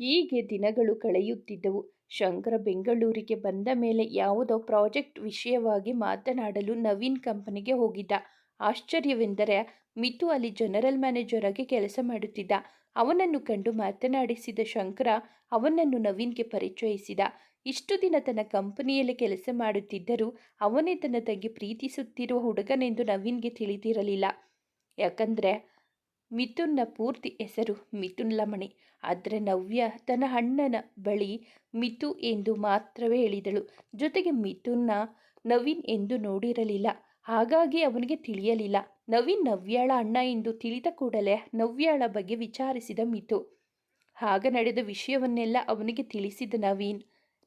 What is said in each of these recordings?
ಹೀಗೆ ದಿನಗಳು ಕಳೆಯುತ್ತಿದ್ದವು. ಶಂಕರ ಬೆಂಗಳೂರಿಗೆ ಬಂದ ಮೇಲೆ ಯಾವುದೋ ಪ್ರಾಜೆಕ್ಟ್ ವಿಷಯವಾಗಿ ಮಾತನಾಡಲು ನವೀನ್ ಕಂಪನಿಗೆ ಹೋಗಿದ್ದ. ಆಶ್ಚರ್ಯವೆಂದರೆ ಮಿತು ಅಲ್ಲಿ ಜನರಲ್ ಮ್ಯಾನೇಜರ್ ಆಗಿ ಕೆಲಸ ಮಾಡುತ್ತಿದ್ದ. ಅವನನ್ನು ಕಂಡು ಮಾತನಾಡಿಸಿದ ಶಂಕರ ಅವನನ್ನು ನವೀನ್ಗೆ ಪರಿಚಯಿಸಿದ. ಇಷ್ಟು ದಿನ ತನ್ನ ಕಂಪನಿಯಲ್ಲಿ ಕೆಲಸ ಮಾಡುತ್ತಿದ್ದರೂ ಅವನೇ ತನ್ನ ತಂಗಿ ಪ್ರೀತಿಸುತ್ತಿರುವ ಹುಡುಗನೆಂದು ನವೀನ್ಗೆ ತಿಳಿದಿರಲಿಲ್ಲ. ಯಾಕಂದರೆ ಮಿಥುನ್ನ ಪೂರ್ತಿ ಹೆಸರು ಮಿಥುನ್ ಲಮಣಿ. ಆದರೆ ನವ್ಯ ತನ್ನ ಅಣ್ಣನ ಬಳಿ ಮಿತು ಎಂದು ಮಾತ್ರವೇ ಹೇಳಿದಳು. ಜೊತೆಗೆ ಮಿಥುನ್ನ ನವೀನ್ ಎಂದು ನೋಡಿರಲಿಲ್ಲ. ಹಾಗಾಗಿ ಅವನಿಗೆ ತಿಳಿಯಲಿಲ್ಲ. ನವೀನ್ ನವ್ಯಾಳ ಅಣ್ಣ ಎಂದು ತಿಳಿದ ಕೂಡಲೇ ನವ್ಯಾಳ ಬಗ್ಗೆ ವಿಚಾರಿಸಿದ ಮಿತು. ಆಗ ನಡೆದ ವಿಷಯವನ್ನೆಲ್ಲ ಅವನಿಗೆ ತಿಳಿಸಿದ ನವೀನ್.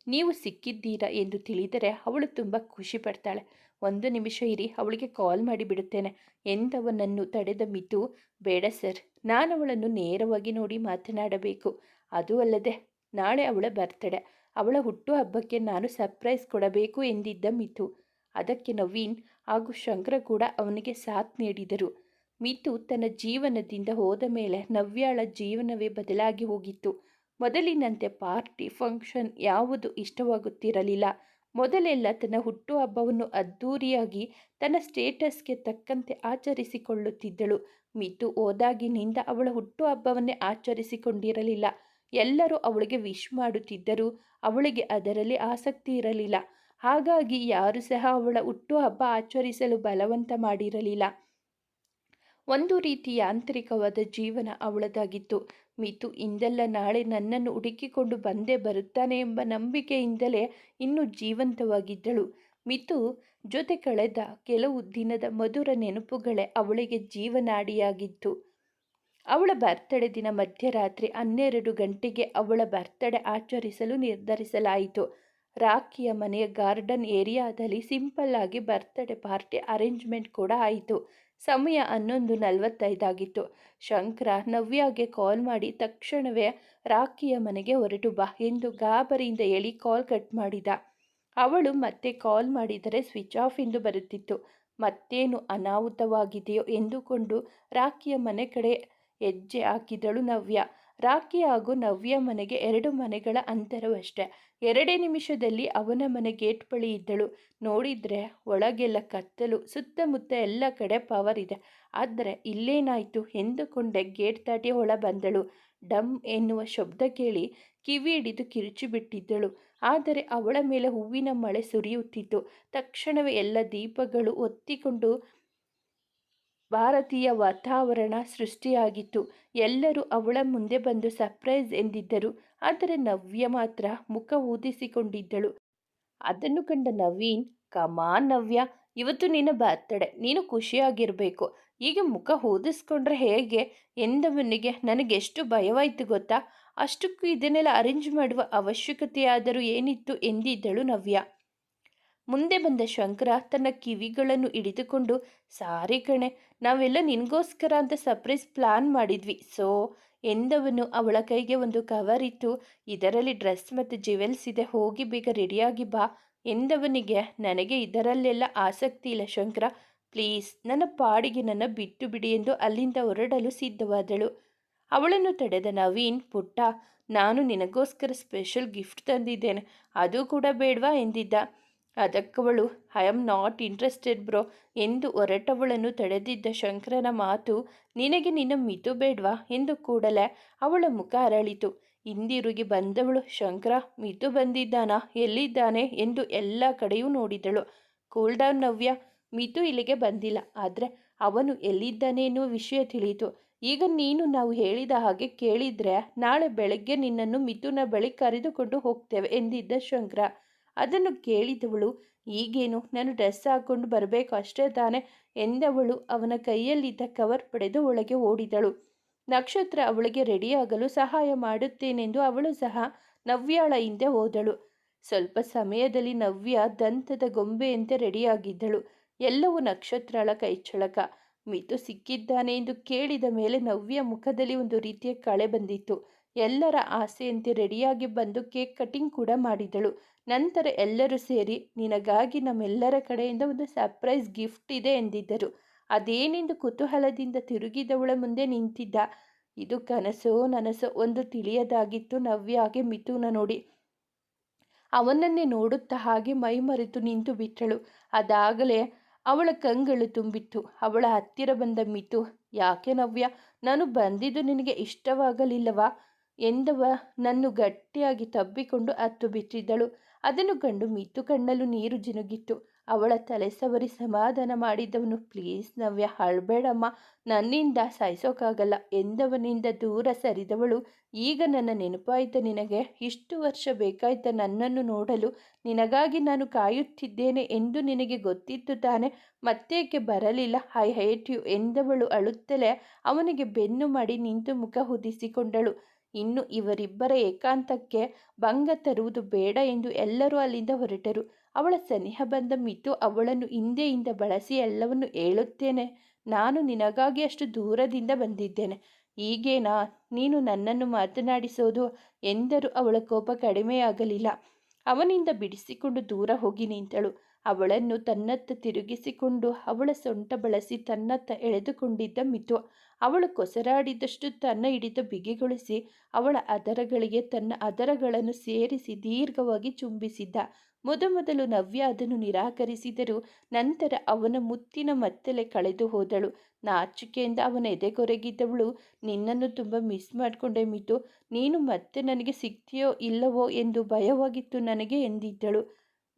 ನೀವು ಸಿಕ್ಕಿದ್ದೀರಾ ಎಂದು ತಿಳಿದರೆ ಅವಳು ತುಂಬ ಖುಷಿ ಪಡ್ತಾಳೆ. ಒಂದು ನಿಮಿಷ ಇರಿ, ಅವಳಿಗೆ ಕಾಲ್ ಮಾಡಿಬಿಡುತ್ತೇನೆ ಎಂದವನನ್ನು ತಡೆದ ಮಿತು. ಬೇಡ ಸರ್, ನಾನು ಅವಳನ್ನು ನೇರವಾಗಿ ನೋಡಿ ಮಾತನಾಡಬೇಕು. ಅದೂ ಅಲ್ಲದೆ ನಾಳೆ ಅವಳ ಬರ್ತಡೆ, ಅವಳ ಹುಟ್ಟುಹಬ್ಬಕ್ಕೆ ನಾನು ಸರ್ಪ್ರೈಸ್ ಕೊಡಬೇಕು ಎಂದಿದ್ದ ಮಿತು. ಅದಕ್ಕೆ ನವೀನ್ ಹಾಗೂ ಶಂಕರ ಕೂಡ ಅವನಿಗೆ ಸಾಥ್ ನೀಡಿದರು. ಮಿತು ತನ್ನ ಜೀವನದಿಂದ ಹೋದ ಮೇಲೆ ನವ್ಯಾಳ ಜೀವನವೇ ಬದಲಾಗಿ ಹೋಗಿತ್ತು. ಮೊದಲಿನಂತೆ ಪಾರ್ಟಿ ಫಂಕ್ಷನ್ ಯಾವುದು ಇಷ್ಟವಾಗುತ್ತಿರಲಿಲ್ಲ. ಮೊದಲೆಲ್ಲ ತನ್ನ ಹುಟ್ಟುಹಬ್ಬವನ್ನು ಅದ್ಧೂರಿಯಾಗಿ ತನ್ನ ಸ್ಟೇಟಸ್ಗೆ ತಕ್ಕಂತೆ ಆಚರಿಸಿಕೊಳ್ಳುತ್ತಿದ್ದಳು. ಮಿತು ಹೋದಾಗಿನಿಂದ ಅವಳ ಹುಟ್ಟುಹಬ್ಬವನ್ನೇ ಆಚರಿಸಿಕೊಂಡಿರಲಿಲ್ಲ. ಎಲ್ಲರೂ ಅವಳಿಗೆ ವಿಶ್ ಮಾಡುತ್ತಿದ್ದರೂ ಅವಳಿಗೆ ಅದರಲ್ಲಿ ಆಸಕ್ತಿ ಇರಲಿಲ್ಲ. ಹಾಗಾಗಿ ಯಾರೂ ಸಹ ಅವಳ ಹುಟ್ಟುಹಬ್ಬ ಆಚರಿಸಲು ಬಲವಂತ ಮಾಡಿರಲಿಲ್ಲ. ಒಂದು ರೀತಿ ಯಾಂತ್ರಿಕವಾದ ಜೀವನ ಅವಳದಾಗಿತ್ತು. ಮಿತು ಇಂದಲ್ಲ ನಾಳೆ ನನ್ನನ್ನು ಹುಡುಕಿಕೊಂಡು ಬಂದೇ ಬರುತ್ತಾನೆ ಎಂಬ ನಂಬಿಕೆಯಿಂದಲೇ ಇನ್ನೂ ಜೀವಂತವಾಗಿದ್ದಳು. ಮಿತು ಜೊತೆ ಕಳೆದ ಕೆಲವು ದಿನದ ಮಧುರ ನೆನಪುಗಳೇ ಅವಳಿಗೆ ಜೀವನಾಡಿಯಾಗಿತ್ತು. ಅವಳ ಬರ್ತಡೇ ದಿನ ಮಧ್ಯರಾತ್ರಿ 12 ಗಂಟೆಗೆ ಅವಳ ಬರ್ತಡೇ ಆಚರಿಸಲು ನಿರ್ಧರಿಸಲಾಯಿತು. ರಾಖಿಯ ಮನೆಯ ಗಾರ್ಡನ್ ಏರಿಯಾದಲ್ಲಿ ಸಿಂಪಲ್ ಆಗಿ ಬರ್ತಡೇ ಪಾರ್ಟಿ ಅರೇಂಜ್ಮೆಂಟ್ ಕೂಡ ಆಯಿತು. ಸಮಯ 11:45 ಆಗಿತ್ತು. ಶಂಕರ ನವ್ಯಾಗೆ ಕಾಲ್ ಮಾಡಿ ತಕ್ಷಣವೇ ರಾಖಿಯ ಮನೆಗೆ ಹೊರಟು ಬಾ ಎಂದು ಗಾಬರಿಯಿಂದ ಹೇಳಿ ಕಾಲ್ ಕಟ್ ಮಾಡಿದ. ಅವಳು ಮತ್ತೆ ಕಾಲ್ ಮಾಡಿದರೆ ಸ್ವಿಚ್ ಆಫ್ ಎಂದು ಬರುತ್ತಿತ್ತು. ಮತ್ತೇನು ಅನಾಹುತವಾಗಿದೆಯೋ ಎಂದುಕೊಂಡು ರಾಖಿಯ ಮನೆ ಕಡೆ ಹೆಜ್ಜೆ ಹಾಕಿದಳು ನವ್ಯ. ರಾಖಿ ಹಾಗೂ ನವ್ಯ ಮನೆಗೆ 2 ಮನೆಗಳ ಅಂತರವಷ್ಟೇ. 2 ನಿಮಿಷದಲ್ಲಿ ಅವನ ಮನೆ ಗೇಟ್ ಬಳಿ ಇದ್ದಳು. ನೋಡಿದ್ರೆ ಒಳಗೆಲ್ಲ ಕತ್ತಲು, ಸುತ್ತಮುತ್ತ ಎಲ್ಲ ಕಡೆ ಪವರ್ ಇದೆ. ಆದರೆ ಇಲ್ಲೇನಾಯಿತು ಎಂದುಕೊಂಡೆ ಗೇಟ್ ದಾಟಿ ಒಳ ಬಂದಳು. ಡಮ್ ಎನ್ನುವ ಶಬ್ದ ಕೇಳಿ ಕಿವಿ ಹಿಡಿದು ಕಿರುಚಿಬಿಟ್ಟಿದ್ದಳು. ಆದರೆ ಅವಳ ಮೇಲೆ ಹೂವಿನ ಮಳೆ ಸುರಿಯುತ್ತಿತ್ತು. ತಕ್ಷಣವೇ ಎಲ್ಲ ದೀಪಗಳು ಹೊತ್ತಿಕೊಂಡು ಭಾರತೀಯ ವಾತಾವರಣ ಸೃಷ್ಟಿಯಾಗಿತ್ತು. ಎಲ್ಲರೂ ಅವಳ ಮುಂದೆ ಬಂದು ಸರ್ಪ್ರೈಸ್ ಎಂದಿದ್ದರು. ಆದರೆ ನವ್ಯ ಮಾತ್ರ ಮುಖ ಊದಿಸಿಕೊಂಡಿದ್ದಳು. ಅದನ್ನು ಕಂಡ ನವೀನ್, ಕಮಾನ್ ನವ್ಯ, ಇವತ್ತು ನಿನ್ನ ಬರ್ತಡೆ, ನೀನು ಖುಷಿಯಾಗಿರಬೇಕು, ಹೀಗೆ ಮುಖ ಊದಿಸ್ಕೊಂಡ್ರೆ ಹೇಗೆ ಎಂದವನಿಗೆ ನನಗೆಷ್ಟು ಭಯವಾಯಿತು ಗೊತ್ತಾ. ಅಷ್ಟಕ್ಕೂ ಇದನ್ನೆಲ್ಲ ಅರೇಂಜ್ ಮಾಡುವ ಅವಶ್ಯಕತೆಯಾದರೂ ಏನಿತ್ತು ಎಂದಿದ್ದಳು ನವ್ಯ. ಮುಂದೆ ಬಂದ ಶಂಕರ ತನ್ನ ಕಿವಿಗಳನ್ನು ಹಿಡಿದುಕೊಂಡು, ಸಾರಿ ಕಣೆ, ನಾವೆಲ್ಲ ನಿನಗೋಸ್ಕರ ಅಂತ ಸರ್ಪ್ರೈಸ್ ಪ್ಲಾನ್ ಮಾಡಿದ್ವಿ ಸೊ ಎಂದವನು. ಅವಳ ಕೈಗೆ ಒಂದು ಕವರ್ ಇತ್ತು. ಇದರಲ್ಲಿ ಡ್ರೆಸ್ ಮತ್ತು ಜ್ಯುವೆಲ್ಸ್ ಇದೆ, ಹೋಗಿ ಬೇಗ ರೆಡಿಯಾಗಿ ಬಾ ಎಂದವನಿಗೆ. ನನಗೆ ಇದರಲ್ಲೆಲ್ಲ ಆಸಕ್ತಿ ಇಲ್ಲ ಶಂಕರ, ಪ್ಲೀಸ್ ನನ್ನ ಪಾಡಿಗೆ ನನ್ನ ಬಿಟ್ಟು ಬಿಡಿ ಎಂದು ಅಲ್ಲಿಂದ ಹೊರಡಲು ಸಿದ್ಧವಾದಳು. ಅವಳನ್ನು ತಡೆದ ನವೀನ್, ಪುಟ್ಟ, ನಾನು ನಿನಗೋಸ್ಕರ ಸ್ಪೆಷಲ್ ಗಿಫ್ಟ್ ತಂದಿದ್ದೇನೆ, ಅದು ಕೂಡ ಬೇಡವಾ ಎಂದಿದ್ದ. ಅದಕ್ಕವಳು, I am not interested bro ಎಂದು ಹೊರಟವಳನ್ನು ತಡೆದಿದ್ದ ಶಂಕರನ ಮಾತು, ನಿನಗೆ ನಿನ್ನ ಮಿತು ಬೇಡ್ವಾ ಎಂದು ಕೂಡಲೇ ಅವಳ ಮುಖ ಅರಳಿತು. ಹಿಂದಿರುಗಿ ಬಂದವಳು, ಶಂಕರ, ಮಿತು ಬಂದಿದ್ದಾನಾ, ಎಲ್ಲಿದ್ದಾನೆ ಎಂದು ಎಲ್ಲ ಕಡೆಯೂ ನೋಡಿದಳು. ಕೂಲ್ ಡೌನ್ ನವ್ಯ, ಮಿತು ಇಲ್ಲಿಗೆ ಬಂದಿಲ್ಲ, ಆದರೆ ಅವನು ಎಲ್ಲಿದ್ದಾನೆ ಎನ್ನುವ ವಿಷಯ ತಿಳಿಯಿತು. ಈಗ ನೀನು ನಾವು ಹೇಳಿದ ಹಾಗೆ ಕೇಳಿದ್ರೆ ನಾಳೆ ಬೆಳಗ್ಗೆ ನಿನ್ನನ್ನು ಮಿಥುನ ಬಳಿ ಕರೆದುಕೊಂಡು ಹೋಗ್ತೇವೆ ಎಂದಿದ್ದ ಶಂಕರ. ಅದನ್ನು ಕೇಳಿದವಳು, ಈಗೇನು ನಾನು ಡ್ರೆಸ್ ಹಾಕ್ಕೊಂಡು ಬರಬೇಕು ಅಷ್ಟೇ ತಾನೆ ಎಂದವಳು ಅವನ ಕೈಯಲ್ಲಿದ್ದ ಕವರ್ ಪಡೆದು ಒಳಗೆ ಓಡಿದಳು. ನಕ್ಷತ್ರ ಅವಳಿಗೆ ರೆಡಿಯಾಗಲು ಸಹಾಯ ಮಾಡುತ್ತೇನೆಂದು ಅವಳು ಸಹ ನವ್ಯಾಳ ಹಿಂದೆ ಹೋದಳು. ಸ್ವಲ್ಪ ಸಮಯದಲ್ಲಿ ನವ್ಯ ದಂತದ ಗೊಂಬೆಯಂತೆ ರೆಡಿಯಾಗಿದ್ದಳು. ಎಲ್ಲವೂ ನಕ್ಷತ್ರಳ ಕೈಚಳಕ. ಮಿತು ಸಿಕ್ಕಿದ್ದಾನೆ ಎಂದು ಕೇಳಿದ ಮೇಲೆ ನವ್ಯ ಮುಖದಲ್ಲಿ ಒಂದು ರೀತಿಯ ಕಳೆ ಬಂದಿತ್ತು. ಎಲ್ಲರ ಆಸೆಯಂತೆ ರೆಡಿಯಾಗಿ ಬಂದು ಕೇಕ್ ಕಟಿಂಗ್ ಕೂಡ ಮಾಡಿದಳು. ನಂತರ ಎಲ್ಲರೂ ಸೇರಿ, ನಿನಗಾಗಿ ನಮ್ಮೆಲ್ಲರ ಕಡೆಯಿಂದ ಒಂದು ಸರ್ಪ್ರೈಸ್ ಗಿಫ್ಟ್ ಇದೆ ಎಂದಿದ್ದರು. ಅದೇನೆಂದು ಕುತೂಹಲದಿಂದ ತಿರುಗಿದವಳ ಮುಂದೆ ನಿಂತಿದ್ದ ಇದು ಕನಸೋ ನನಸೋ ಒಂದು ತಿಳಿಯದಾಗಿತ್ತು ನವ್ಯಾಗೆ ಮಿಥುನ ನೋಡಿ. ಅವನನ್ನೇ ನೋಡುತ್ತಾ ಹಾಗೆ ಮೈಮರೆತು ನಿಂತು ಬಿಟ್ಟಳು. ಅದಾಗಲೇ ಅವಳ ಕಂಗಳು ತುಂಬಿತ್ತು. ಅವಳ ಹತ್ತಿರ ಬಂದ ಮಿತು, ಯಾಕೆ ನವ್ಯ, ನಾನು ಬಂದಿದ್ದು ನಿನಗೆ ಇಷ್ಟವಾಗಲಿಲ್ಲವಾ ಎಂದವ ನನ್ನು ಗಟ್ಟಿಯಾಗಿ ತಬ್ಬಿಕೊಂಡು ಹತ್ತು ಬಿಟ್ಟಿದ್ದಳು. ಅದನ್ನು ಕಂಡು ಮಿತು ಕಣ್ಣಲು ನೀರು ಜಿನುಗಿತ್ತು. ಅವಳ ತಲೆ ಸವರಿ ಸಮಾಧಾನ ಮಾಡಿದವನು, ಪ್ಲೀಸ್ ನವ್ಯ, ಅಳ್ಬೇಡಮ್ಮ, ನನ್ನಿಂದ ಸಾಯಿಸೋಕ್ಕಾಗಲ್ಲ ಎಂದವನಿಂದ ದೂರ ಸರಿದವಳು, ಈಗ ನನ್ನ ನೆನಪಾಯ್ತ ನಿನಗೆ? ಇಷ್ಟು ವರ್ಷ ಬೇಕಾಯ್ತ ನನ್ನನ್ನು ನೋಡಲು? ನಿನಗಾಗಿ ನಾನು ಕಾಯುತ್ತಿದ್ದೇನೆ ಎಂದು ನಿನಗೆ ಗೊತ್ತಿತ್ತು ತಾನೆ? ಮತ್ತೇಕೆ ಬರಲಿಲ್ಲ? ಐ ಹೇಟ್ ಯು ಎಂದವಳು ಅಳುತ್ತಲೇ ಅವನಿಗೆ ಬೆನ್ನು ಮಾಡಿ ನಿಂತು ಮುಖ ಹುದಿಸಿಕೊಂಡಳು. ಇನ್ನು ಇವರಿಬ್ಬರ ಏಕಾಂತಕ್ಕೆ ಭಂಗ ತರುವುದು ಬೇಡ ಎಂದು ಎಲ್ಲರೂ ಅಲ್ಲಿಂದ ಹೊರಟರು. ಅವಳ ಸನಿಹ ಬಂದ ಮಿತು ಅವಳನ್ನು ಹಿಂದೆಯಿಂದ ಬಳಸಿ ಎಲ್ಲವನ್ನು ಹೇಳುತ್ತೇನೆ, ನಾನು ನಿನಗಾಗಿ ಅಷ್ಟು ದೂರದಿಂದ ಬಂದಿದ್ದೇನೆ, ಹೀಗೇನಾ ನೀನು ನನ್ನನ್ನು ಮಾತನಾಡಿಸೋದು ಎಂದರೂ ಅವಳ ಕೋಪ ಕಡಿಮೆಯಾಗಲಿಲ್ಲ. ಅವನಿಂದ ಬಿಡಿಸಿಕೊಂಡು ದೂರ ಹೋಗಿ ನಿಂತಳು. ಅವಳನ್ನು ತನ್ನತ್ತ ತಿರುಗಿಸಿಕೊಂಡು ಅವಳ ಸೊಂಟ ಬಳಸಿ ತನ್ನತ್ತ ಎಳೆದುಕೊಂಡಿದ್ದ ಮಿತು. ಅವಳು ಕೊಸರಾಡಿದಷ್ಟು ತನ್ನ ಹಿಡಿತ ಬಿಗಿಗೊಳಿಸಿ ಅವಳ ಅದರಗಳಿಗೆ ತನ್ನ ಅದರಗಳನ್ನು ಸೇರಿಸಿ ದೀರ್ಘವಾಗಿ ಚುಂಬಿಸಿದ್ದ. ಮೊದಮೊದಲು ನವ್ಯ ಅದನ್ನು ನಿರಾಕರಿಸಿದರೂ ನಂತರ ಅವನ ಮುತ್ತಿನ ಮತ್ತಲೇ ಕಳೆದು ಹೋದಳು. ನಾಚಿಕೆಯಿಂದ ಅವನ ಎದೆಗೊರಗಿದ್ದವಳು, ನಿನ್ನನ್ನು ತುಂಬ ಮಿಸ್ ಮಾಡಿಕೊಂಡೆ ಮಿತು, ನೀನು ಮತ್ತೆ ನನಗೆ ಸಿಗ್ತೀಯೋ ಇಲ್ಲವೋ ಎಂದು ಭಯವಾಗಿತ್ತು ನನಗೆ ಎಂದಿದ್ದಳು.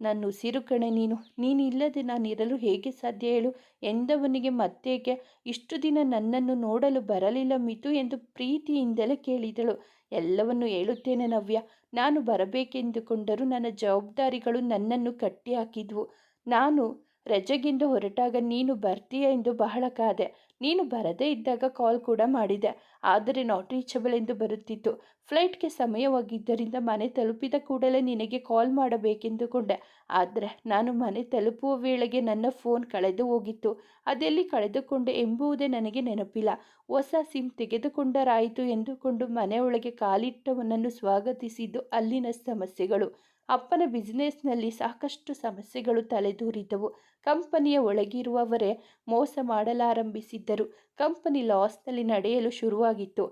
ನನ್ನ ಉಸಿರು ಕಣೆ ನೀನು, ನೀನಿಲ್ಲದೆ ನಾನಿರಲು ಹೇಗೆ ಸಾಧ್ಯ ಹೇಳು ಎಂದವನಿಗೆ ಮತ್ತೇಕೆ ಇಷ್ಟು ದಿನ ನನ್ನನ್ನು ನೋಡಲು ಬರಲಿಲ್ಲ ಮಿತು ಎಂದು ಪ್ರೀತಿಯಿಂದಲೇ ಕೇಳಿದಳು. ಎಲ್ಲವನ್ನು ಹೇಳುತ್ತೇನೆ ನವ್ಯ, ನಾನು ಬರಬೇಕೆಂದುಕೊಂಡರೂ ನನ್ನ ಜವಾಬ್ದಾರಿಗಳು ನನ್ನನ್ನು ಕಟ್ಟಿಹಾಕಿದ್ವು. ನಾನು ರಜೆಗೆಂದು ಹೊರಟಾಗ ನೀನು ಬರ್ತೀಯ ಎಂದು ಬಹಳ ಕಾದೆ. ನೀನು ಬರದೇ ಇದ್ದಾಗ ಕಾಲ್ ಕೂಡ ಮಾಡಿದೆ, ಆದರೆ ನಾಟ್ ರೀಚಬಲ್ ಎಂದು ಬರುತ್ತಿತ್ತು. ಫ್ಲೈಟ್ಗೆ ಸಮಯವಾಗಿದ್ದರಿಂದ ಮನೆ ತಲುಪಿದ ಕೂಡಲೇ ನಿನಗೆ ಕಾಲ್ ಮಾಡಬೇಕೆಂದುಕೊಂಡೆ, ಆದರೆ ನಾನು ಮನೆ ತಲುಪುವ ವೇಳೆಗೆ ನನ್ನ ಫೋನ್ ಕಳೆದು ಹೋಗಿತ್ತು. ಅದೆಲ್ಲಿ ಕಳೆದುಕೊಂಡೆ ಎಂಬುದೇ ನನಗೆ ನೆನಪಿಲ್ಲ. ಹೊಸ ಸಿಮ್ ತೆಗೆದುಕೊಂಡರಾಯಿತು ಎಂದುಕೊಂಡು ಮನೆಯೊಳಗೆ ಕಾಲಿಟ್ಟವನನ್ನು ಸ್ವಾಗತಿಸಿದ್ದು ಅಲ್ಲಿನ ಸಮಸ್ಯೆಗಳು. ಅಪ್ಪನ ಬಿಸಿನೆಸ್ನಲ್ಲಿ ಸಾಕಷ್ಟು ಸಮಸ್ಯೆಗಳು ತಲೆದೂರಿದ್ದವು. ಕಂಪನಿಯ ಒಳಗಿರುವವರೇ ಮೋಸ ಮಾಡಲಾರಂಭಿಸಿದ್ದರು. ಕಂಪನಿ ಲಾಸ್ನಲ್ಲಿ ನಡೆಯಲು ಶುರುವಾಗಿತ್ತು.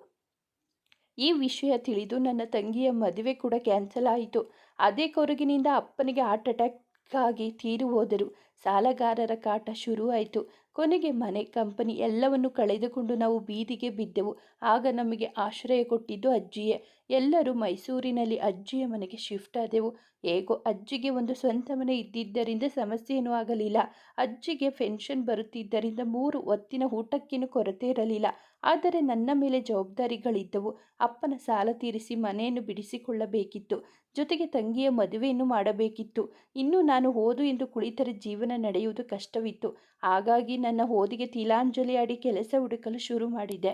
ಈ ವಿಷಯ ತಿಳಿದು ನನ್ನ ತಂಗಿಯ ಮದುವೆ ಕೂಡ ಕ್ಯಾನ್ಸಲ್ ಆಯಿತು. ಅದೇ ಕೊರಗಿನಿಂದ ಅಪ್ಪನಿಗೆ ಹಾರ್ಟ್ ಅಟ್ಯಾಕ್ ಆಗಿ ತೀರಿ ಹೋದರು. ಸಾಲಗಾರರ ಕಾಟ ಶುರುವಾಯಿತು. ಕೊನೆಗೆ ಮನೆ, ಕಂಪನಿ ಎಲ್ಲವನ್ನು ಕಳೆದುಕೊಂಡು ನಾವು ಬೀದಿಗೆ ಬಿದ್ದೆವು. ಆಗ ನಮಗೆ ಆಶ್ರಯ ಕೊಟ್ಟಿದ್ದು ಅಜ್ಜಿಯೇ. ಎಲ್ಲರೂ ಮೈಸೂರಿನಲ್ಲಿ ಅಜ್ಜಿಯ ಮನೆಗೆ ಶಿಫ್ಟ್ ಆದೆವು. ಹೇಗೋ ಅಜ್ಜಿಗೆ ಒಂದು ಸ್ವಂತ ಮನೆ ಇದ್ದಿದ್ದರಿಂದ ಸಮಸ್ಯೆ ಏನೂ ಆಗಲಿಲ್ಲ. ಅಜ್ಜಿಗೆ ಪೆನ್ಷನ್ ಬರುತ್ತಿದ್ದರಿಂದ 3 ಹೊತ್ತಿನ ಊಟಕ್ಕೇನು ಕೊರತೆ ಇರಲಿಲ್ಲ. ಆದರೆ ನನ್ನ ಮೇಲೆ ಜವಾಬ್ದಾರಿಗಳಿದ್ದವು. ಅಪ್ಪನ ಸಾಲ ತೀರಿಸಿ ಮನೆಯನ್ನು ಬಿಡಿಸಿಕೊಳ್ಳಬೇಕಿತ್ತು. ಜೊತೆಗೆ ತಂಗಿಯ ಮದುವೆಯನ್ನು ಮಾಡಬೇಕಿತ್ತು. ಇನ್ನು ನಾನು ಓದು ಎಂದು ಕುಳಿತರೆ ಜೀವನ ನಡೆಯುವುದು ಕಷ್ಟವಿತ್ತು. ಹಾಗಾಗಿ ನನ್ನ ಓದಿಗೆ ತಿಲಾಂಜಲಿ ಆಡಿ ಕೆಲಸ ಹುಡುಕಲು ಶುರು ಮಾಡಿದೆ.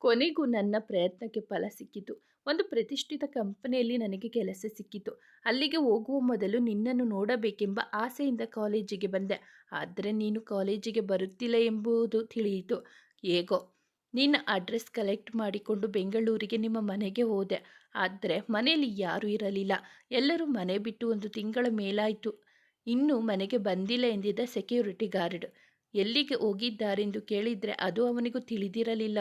ಕೊನೆಗೂ ನನ್ನ ಪ್ರಯತ್ನಕ್ಕೆ ಫಲ ಸಿಕ್ಕಿತು. ಒಂದು ಪ್ರತಿಷ್ಠಿತ ಕಂಪನಿಯಲ್ಲಿ ನನಗೆ ಕೆಲಸ ಸಿಕ್ಕಿತು. ಅಲ್ಲಿಗೆ ಹೋಗುವ ಮೊದಲು ನಿನ್ನನ್ನು ನೋಡಬೇಕೆಂಬ ಆಸೆಯಿಂದ ಕಾಲೇಜಿಗೆ ಬಂದೆ. ಆದರೆ ನೀನು ಕಾಲೇಜಿಗೆ ಬರುತ್ತಿಲ್ಲ ಎಂಬುದು ತಿಳಿಯಿತು. ಹೇಗೋ ನಿನ್ನ ಅಡ್ರೆಸ್ ಕಲೆಕ್ಟ್ ಮಾಡಿಕೊಂಡು ಬೆಂಗಳೂರಿಗೆ ನಿಮ್ಮ ಮನೆಗೆ ಹೋದೆ. ಆದರೆ ಮನೆಯಲ್ಲಿ ಯಾರೂ ಇರಲಿಲ್ಲ. ಎಲ್ಲರೂ ಮನೆ ಬಿಟ್ಟು 1 ತಿಂಗಳ ಮೇಲಾಯಿತು. ಇನ್ನೂ ಮನೆಗೆ ಬಂದಿಲ್ಲ ಎಂದಿದ್ದ ಸೆಕ್ಯೂರಿಟಿ ಗಾರ್ಡ್ ಎಲ್ಲಿಗೆ ಹೋಗಿದ್ದಾರೆಂದು ಕೇಳಿದರೆ ಅದು ಅವನಿಗೂ ತಿಳಿದಿರಲಿಲ್ಲ.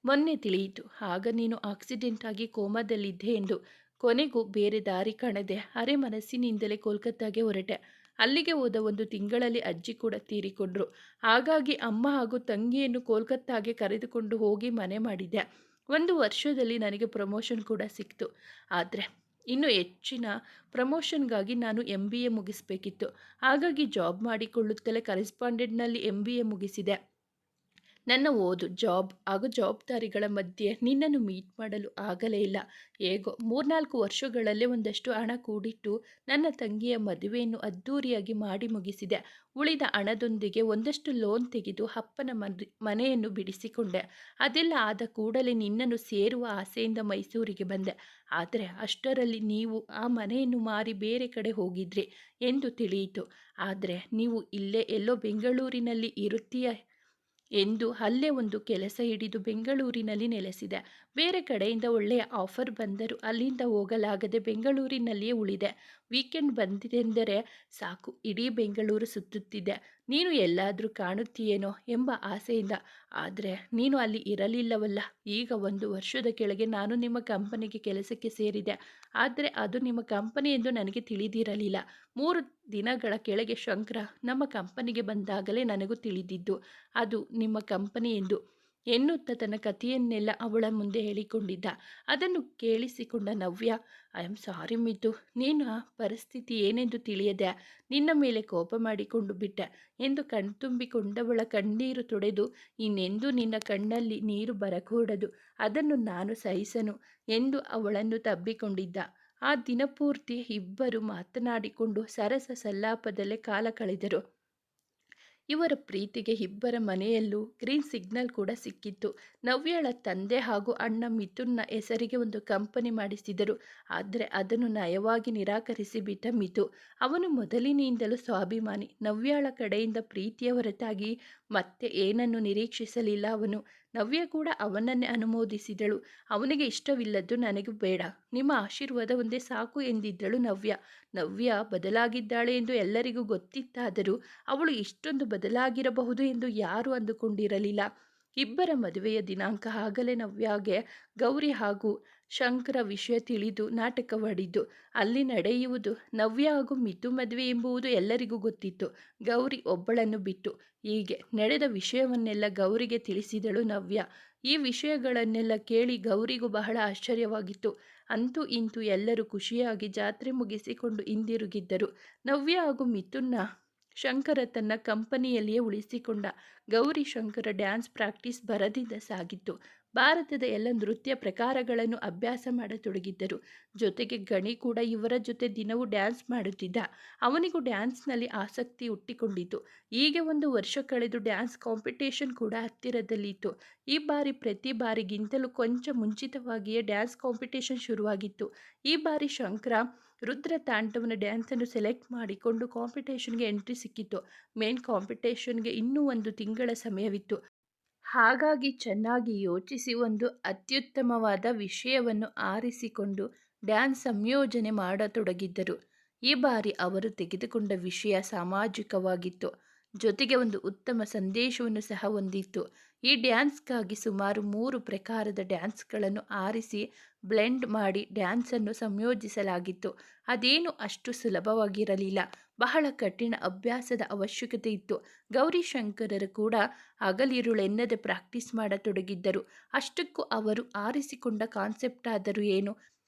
ಮೊನ್ನೆ ತಿಳಿಯಿತು. ಆಗ ನೀನು ಆಕ್ಸಿಡೆಂಟ್ ಆಗಿ ಕೋಮಾದಲ್ಲಿದ್ದೆ ಎಂದು. ಕೊನೆಗೂ ಬೇರೆ ದಾರಿ ಕಾಣದೆ ಅರೆ ಮನಸ್ಸಿನಿಂದಲೇ ಕೋಲ್ಕತ್ತಾಗೆ ಹೊರಟೆ. ಅಲ್ಲಿಗೆ ಹೋದ 1 ತಿಂಗಳಲ್ಲಿ ಅಜ್ಜಿ ಕೂಡ ತೀರಿಕೊಂಡ್ರು. ಹಾಗಾಗಿ ಅಮ್ಮ ಹಾಗೂ ತಂಗಿಯನ್ನು ಕೋಲ್ಕತ್ತಾಗೆ ಕರೆದುಕೊಂಡು ಹೋಗಿ ಮನೆ ಮಾಡಿದೆ. 1 ವರ್ಷದಲ್ಲಿ ನನಗೆ ಪ್ರಮೋಷನ್ ಕೂಡ ಸಿಕ್ತು. ಆದರೆ ಇನ್ನೂ ಹೆಚ್ಚಿನ ಪ್ರಮೋಷನ್ಗಾಗಿ ನಾನು MBA ಮುಗಿಸಬೇಕಿತ್ತು. ಹಾಗಾಗಿ ಜಾಬ್ ಮಾಡಿಕೊಳ್ಳುತ್ತಲೇ ಕರೆಸ್ಪಾಂಡೆಂಟ್ನಲ್ಲಿ MBA ಮುಗಿಸಿದೆ. ನನ್ನ ಓದು, ಜಾಬ್ ಹಾಗೂ ಜವಾಬ್ದಾರಿಗಳ ಮಧ್ಯೆ ನಿನ್ನನ್ನು ಮೀಟ್ ಮಾಡಲು ಆಗಲೇ ಇಲ್ಲ. ಹೇಗೋ 3-4 ವರ್ಷಗಳಲ್ಲೇ ಒಂದಷ್ಟು ಹಣ ಕೂಡಿಟ್ಟು ನನ್ನ ತಂಗಿಯ ಮದುವೆಯನ್ನು ಅದ್ಧೂರಿಯಾಗಿ ಮಾಡಿ ಮುಗಿಸಿದೆ. ಉಳಿದ ಹಣದೊಂದಿಗೆ ಒಂದಷ್ಟು ಲೋನ್ ತೆಗೆದು ಅಪ್ಪನ ಮನೆಯನ್ನು ಬಿಡಿಸಿಕೊಂಡೆ. ಅದೆಲ್ಲ ಆದ ಕೂಡಲೇ ನಿನ್ನನ್ನು ಸೇರುವ ಆಸೆಯಿಂದ ಮೈಸೂರಿಗೆ ಬಂದೆ. ಆದರೆ ಅಷ್ಟರಲ್ಲಿ ನೀವು ಆ ಮನೆಯನ್ನು ಮಾರಿ ಬೇರೆ ಕಡೆ ಹೋಗಿದ್ರಿ ಎಂದು ತಿಳಿಯಿತು. ಆದರೆ ನೀವು ಇಲ್ಲೇ ಎಲ್ಲೋ ಬೆಂಗಳೂರಿನಲ್ಲಿ ಇರುತ್ತೀಯ ಎಂದು ಅಲ್ಲೇ ಒಂದು ಕೆಲಸ ಹಿಡಿದು ಬೆಂಗಳೂರಿನಲ್ಲಿ ನೆಲೆಸಿದೆ. ಬೇರೆ ಕಡೆಯಿಂದ ಒಳ್ಳೆಯ ಆಫರ್ ಬಂದರೂ ಅಲ್ಲಿಂದ ಹೋಗಲಾಗದೆ ಬೆಂಗಳೂರಿನಲ್ಲಿಯೇ ಉಳಿದೆ. ವೀಕೆಂಡ್ ಬಂದಿದೆಂದರೆ ಸಾಕು ಇಡೀ ಬೆಂಗಳೂರು ಸುತ್ತುತ್ತಿದ್ದೆ. ನೀನು ಎಲ್ಲಾದರೂ ಕಾಣುತ್ತೀಯೇನೋ ಎಂಬ ಆಸೆಯಿಂದ. ಆದರೆ ನೀನು ಅಲ್ಲಿ ಇರಲಿಲ್ಲವಲ್ಲ. ಈಗ 1 ವರ್ಷದ ಕೆಳಗೆ ನಾನು ನಿಮ್ಮ ಕಂಪನಿಗೆ ಕೆಲಸಕ್ಕೆ ಸೇರಿದೆ. ಆದರೆ ಅದು ನಿಮ್ಮ ಕಂಪನಿ ಎಂದು ನನಗೆ ತಿಳಿದಿರಲಿಲ್ಲ. 3 ದಿನಗಳ ಕೆಳಗೆ ಶಂಕರ ನಮ್ಮ ಕಂಪನಿಗೆ ಬಂದಾಗಲೇ ನನಗೂ ತಿಳಿದಿದ್ದು ಅದು ನಿಮ್ಮ ಕಂಪನಿ ಎಂದು ಎನ್ನುತ್ತಾ ತನ್ನ ಕಥೆಯನ್ನೆಲ್ಲ ಅವಳ ಮುಂದೆ ಹೇಳಿಕೊಂಡಿದ್ದ. ಅದನ್ನು ಕೇಳಿಸಿಕೊಂಡ ನವ್ಯ, ಐ ಆಮ್ ಸಾರಿ ಮಿತು, ನಿನ್ನ ಪರಿಸ್ಥಿತಿ ಏನೆಂದು ತಿಳಿಯದೆ ನಿನ್ನ ಮೇಲೆ ಕೋಪ ಮಾಡಿಕೊಂಡು ಬಿಟ್ಟೆ ಎಂದು ಕಣ್ತುಂಬಿಕೊಂಡವಳ ಕಣ್ಣೀರು ತೊಡೆದು, ಇನ್ನೆಂದೂ ನಿನ್ನ ಕಣ್ಣಲ್ಲಿ ನೀರು ಬರಕೂಡದು, ಅದನ್ನು ನಾನು ಸಹಿಸನು ಎಂದು ಅವಳನ್ನು ತಬ್ಬಿಕೊಂಡಿದ್ದ. ಆ ದಿನಪೂರ್ತಿ ಇಬ್ಬರು ಮಾತನಾಡಿಕೊಂಡು ಸರಸ ಸಲ್ಲಾಪದಲ್ಲೇ ಕಾಲ ಕಳೆದರು. ಇವರ ಪ್ರೀತಿಗೆ ಇಬ್ಬರ ಮನೆಯಲ್ಲೂ ಗ್ರೀನ್ ಸಿಗ್ನಲ್ ಕೂಡ ಸಿಕ್ಕಿತ್ತು. ನವ್ಯಳ ತಂದೆ ಹಾಗೂ ಅಣ್ಣ ಮಿಥುನ್ನ ಹೆಸರಿಗೆ ಒಂದು ಕಂಪನಿ ಮಾಡಿಸಿದರು. ಆದರೆ ಅದನ್ನು ನಯವಾಗಿ ನಿರಾಕರಿಸಿ ಬಿಟ್ಟ ಮಿಥು. ಅವನು ಮೊದಲಿನಿಂದಲೂ ಸ್ವಾಭಿಮಾನಿ. ನವ್ಯಳ ಕಡೆಯಿಂದ ಪ್ರೀತಿಯ ಹೊರತಾಗಿ ಮತ್ತೆ ಏನನ್ನು ನಿರೀಕ್ಷಿಸಲಿಲ್ಲ ಅವನು. ನವ್ಯ ಕೂಡ ಅವನನ್ನೇ ಅನುಮೋದಿಸಿದಳು. ಅವನಿಗೆ ಇಷ್ಟವಿಲ್ಲದ್ದು ನನಗೂ ಬೇಡ, ನಿಮ್ಮ ಆಶೀರ್ವಾದ ಒಂದೇ ಸಾಕು ಎಂದಿದ್ದಳು ನವ್ಯ. ನವ್ಯ ಬದಲಾಗಿದ್ದಾಳೆ ಎಂದು ಎಲ್ಲರಿಗೂ ಗೊತ್ತಿತ್ತಾದರೂ ಅವಳು ಇಷ್ಟೊಂದು ಬದಲಾಗಿರಬಹುದು ಎಂದು ಯಾರೂ ಅಂದುಕೊಂಡಿರಲಿಲ್ಲ. ಇಬ್ಬರ ಮದುವೆಯ ದಿನಾಂಕ ಆಗಲೇ ನವ್ಯಾಗೆ ಗೌರಿ ಹಾಗೂ ಶಂಕರ ವಿಷಯ ತಿಳಿದು ನಾಟಕವಾಡಿದ್ದು. ಅಲ್ಲಿ ನಡೆಯುವುದು ನವ್ಯ ಹಾಗೂ ಮಿಥು ಮದುವೆ ಎಂಬುದು ಎಲ್ಲರಿಗೂ ಗೊತ್ತಿತ್ತು, ಗೌರಿ ಒಬ್ಬಳನ್ನು ಬಿಟ್ಟು. ಹೀಗೆ ನಡೆದ ವಿಷಯವನ್ನೆಲ್ಲ ಗೌರಿಗೆ ತಿಳಿಸಿದಳು ನವ್ಯ. ಈ ವಿಷಯಗಳನ್ನೆಲ್ಲ ಕೇಳಿ ಗೌರಿಗೂ ಬಹಳ ಆಶ್ಚರ್ಯವಾಗಿತ್ತು. ಅಂತೂ ಇಂತೂ ಎಲ್ಲರೂ ಖುಷಿಯಾಗಿ ಜಾತ್ರೆ ಮುಗಿಸಿಕೊಂಡು ಹಿಂದಿರುಗಿದ್ದರು. ನವ್ಯ ಹಾಗೂ ಮಿಥುನ್ನ ಶಂಕರ ತನ್ನ ಕಂಪನಿಯಲ್ಲಿಯೇ ಉಳಿಸಿಕೊಂಡ. ಗೌರಿ ಶಂಕರ ಡ್ಯಾನ್ಸ್ ಪ್ರಾಕ್ಟೀಸ್ ಭರದಿಂದ ಸಾಗಿತ್ತು. ಭಾರತದ ಎಲ್ಲ ನೃತ್ಯ ಪ್ರಕಾರಗಳನ್ನು ಅಭ್ಯಾಸ ಮಾಡತೊಡಗಿದ್ದರು. ಜೊತೆಗೆ ಗಣಿ ಕೂಡ ಇವರ ಜೊತೆ ದಿನವೂ ಡ್ಯಾನ್ಸ್ ಮಾಡುತ್ತಿದ್ದ. ಅವನಿಗೂ ಡ್ಯಾನ್ಸ್ನಲ್ಲಿ ಆಸಕ್ತಿ ಹುಟ್ಟಿಕೊಂಡಿತು. ಹೀಗೆ 1 ವರ್ಷ ಕಳೆದು ಡ್ಯಾನ್ಸ್ ಕಾಂಪಿಟೇಷನ್ ಕೂಡ ಹತ್ತಿರದಲ್ಲಿತ್ತು. ಈ ಬಾರಿ ಪ್ರತಿ ಬಾರಿಗಿಂತಲೂ ಕೊಂಚ ಮುಂಚಿತವಾಗಿಯೇ ಡ್ಯಾನ್ಸ್ ಕಾಂಪಿಟೇಷನ್ ಶುರುವಾಗಿತ್ತು. ಈ ಬಾರಿ ಶಂಕರ ರುದ್ರ ತಾಂಡವನ ಡ್ಯಾನ್ಸನ್ನು ಸೆಲೆಕ್ಟ್ ಮಾಡಿಕೊಂಡು ಕಾಂಪಿಟೇಷನ್ಗೆ ಎಂಟ್ರಿ ಸಿಕ್ಕಿತು. ಮೇನ್ ಕಾಂಪಿಟೇಷನ್ಗೆ ಇನ್ನೂ 1 ತಿಂಗಳ ಸಮಯವಿತ್ತು. ಹಾಗಾಗಿ ಚೆನ್ನಾಗಿ ಯೋಚಿಸಿ ಒಂದು ಅತ್ಯುತ್ತಮವಾದ ವಿಷಯವನ್ನು ಆರಿಸಿಕೊಂಡು ಡ್ಯಾನ್ಸ್ ಸಂಯೋಜನೆ ಮಾಡತೊಡಗಿದ್ದರು. ಈ ಬಾರಿ ಅವರು ತೆಗೆದುಕೊಂಡ ವಿಷಯ ಸಾಮಾಜಿಕವಾಗಿತ್ತು. ಜೊತೆಗೆ ಒಂದು ಉತ್ತಮ ಸಂದೇಶವನ್ನು ಸಹ ಹೊಂದಿತ್ತು. ಈ ಡ್ಯಾನ್ಸ್ಗಾಗಿ ಸುಮಾರು 3 ಪ್ರಕಾರದ ಡ್ಯಾನ್ಸ್ಗಳನ್ನು ಆರಿಸಿ ಬ್ಲೆಂಡ್ ಮಾಡಿ ಡ್ಯಾನ್ಸನ್ನು ಸಂಯೋಜಿಸಲಾಗಿತ್ತು. ಅದೇನು ಅಷ್ಟು ಸುಲಭವಾಗಿರಲಿಲ್ಲ. ಬಹಳ ಕಠಿಣ ಅಭ್ಯಾಸದ ಅವಶ್ಯಕತೆ ಇತ್ತು. ಗೌರಿಶಂಕರರು ಕೂಡ ಹಗಲಿರುಳೆನ್ನದೆ ಪ್ರಾಕ್ಟೀಸ್ ಮಾಡತೊಡಗಿದ್ದರು. ಅಷ್ಟಕ್ಕೂ ಅವರು ಆರಿಸಿಕೊಂಡ ಕಾನ್ಸೆಪ್ಟ್ ಆದರೂ ಏನು?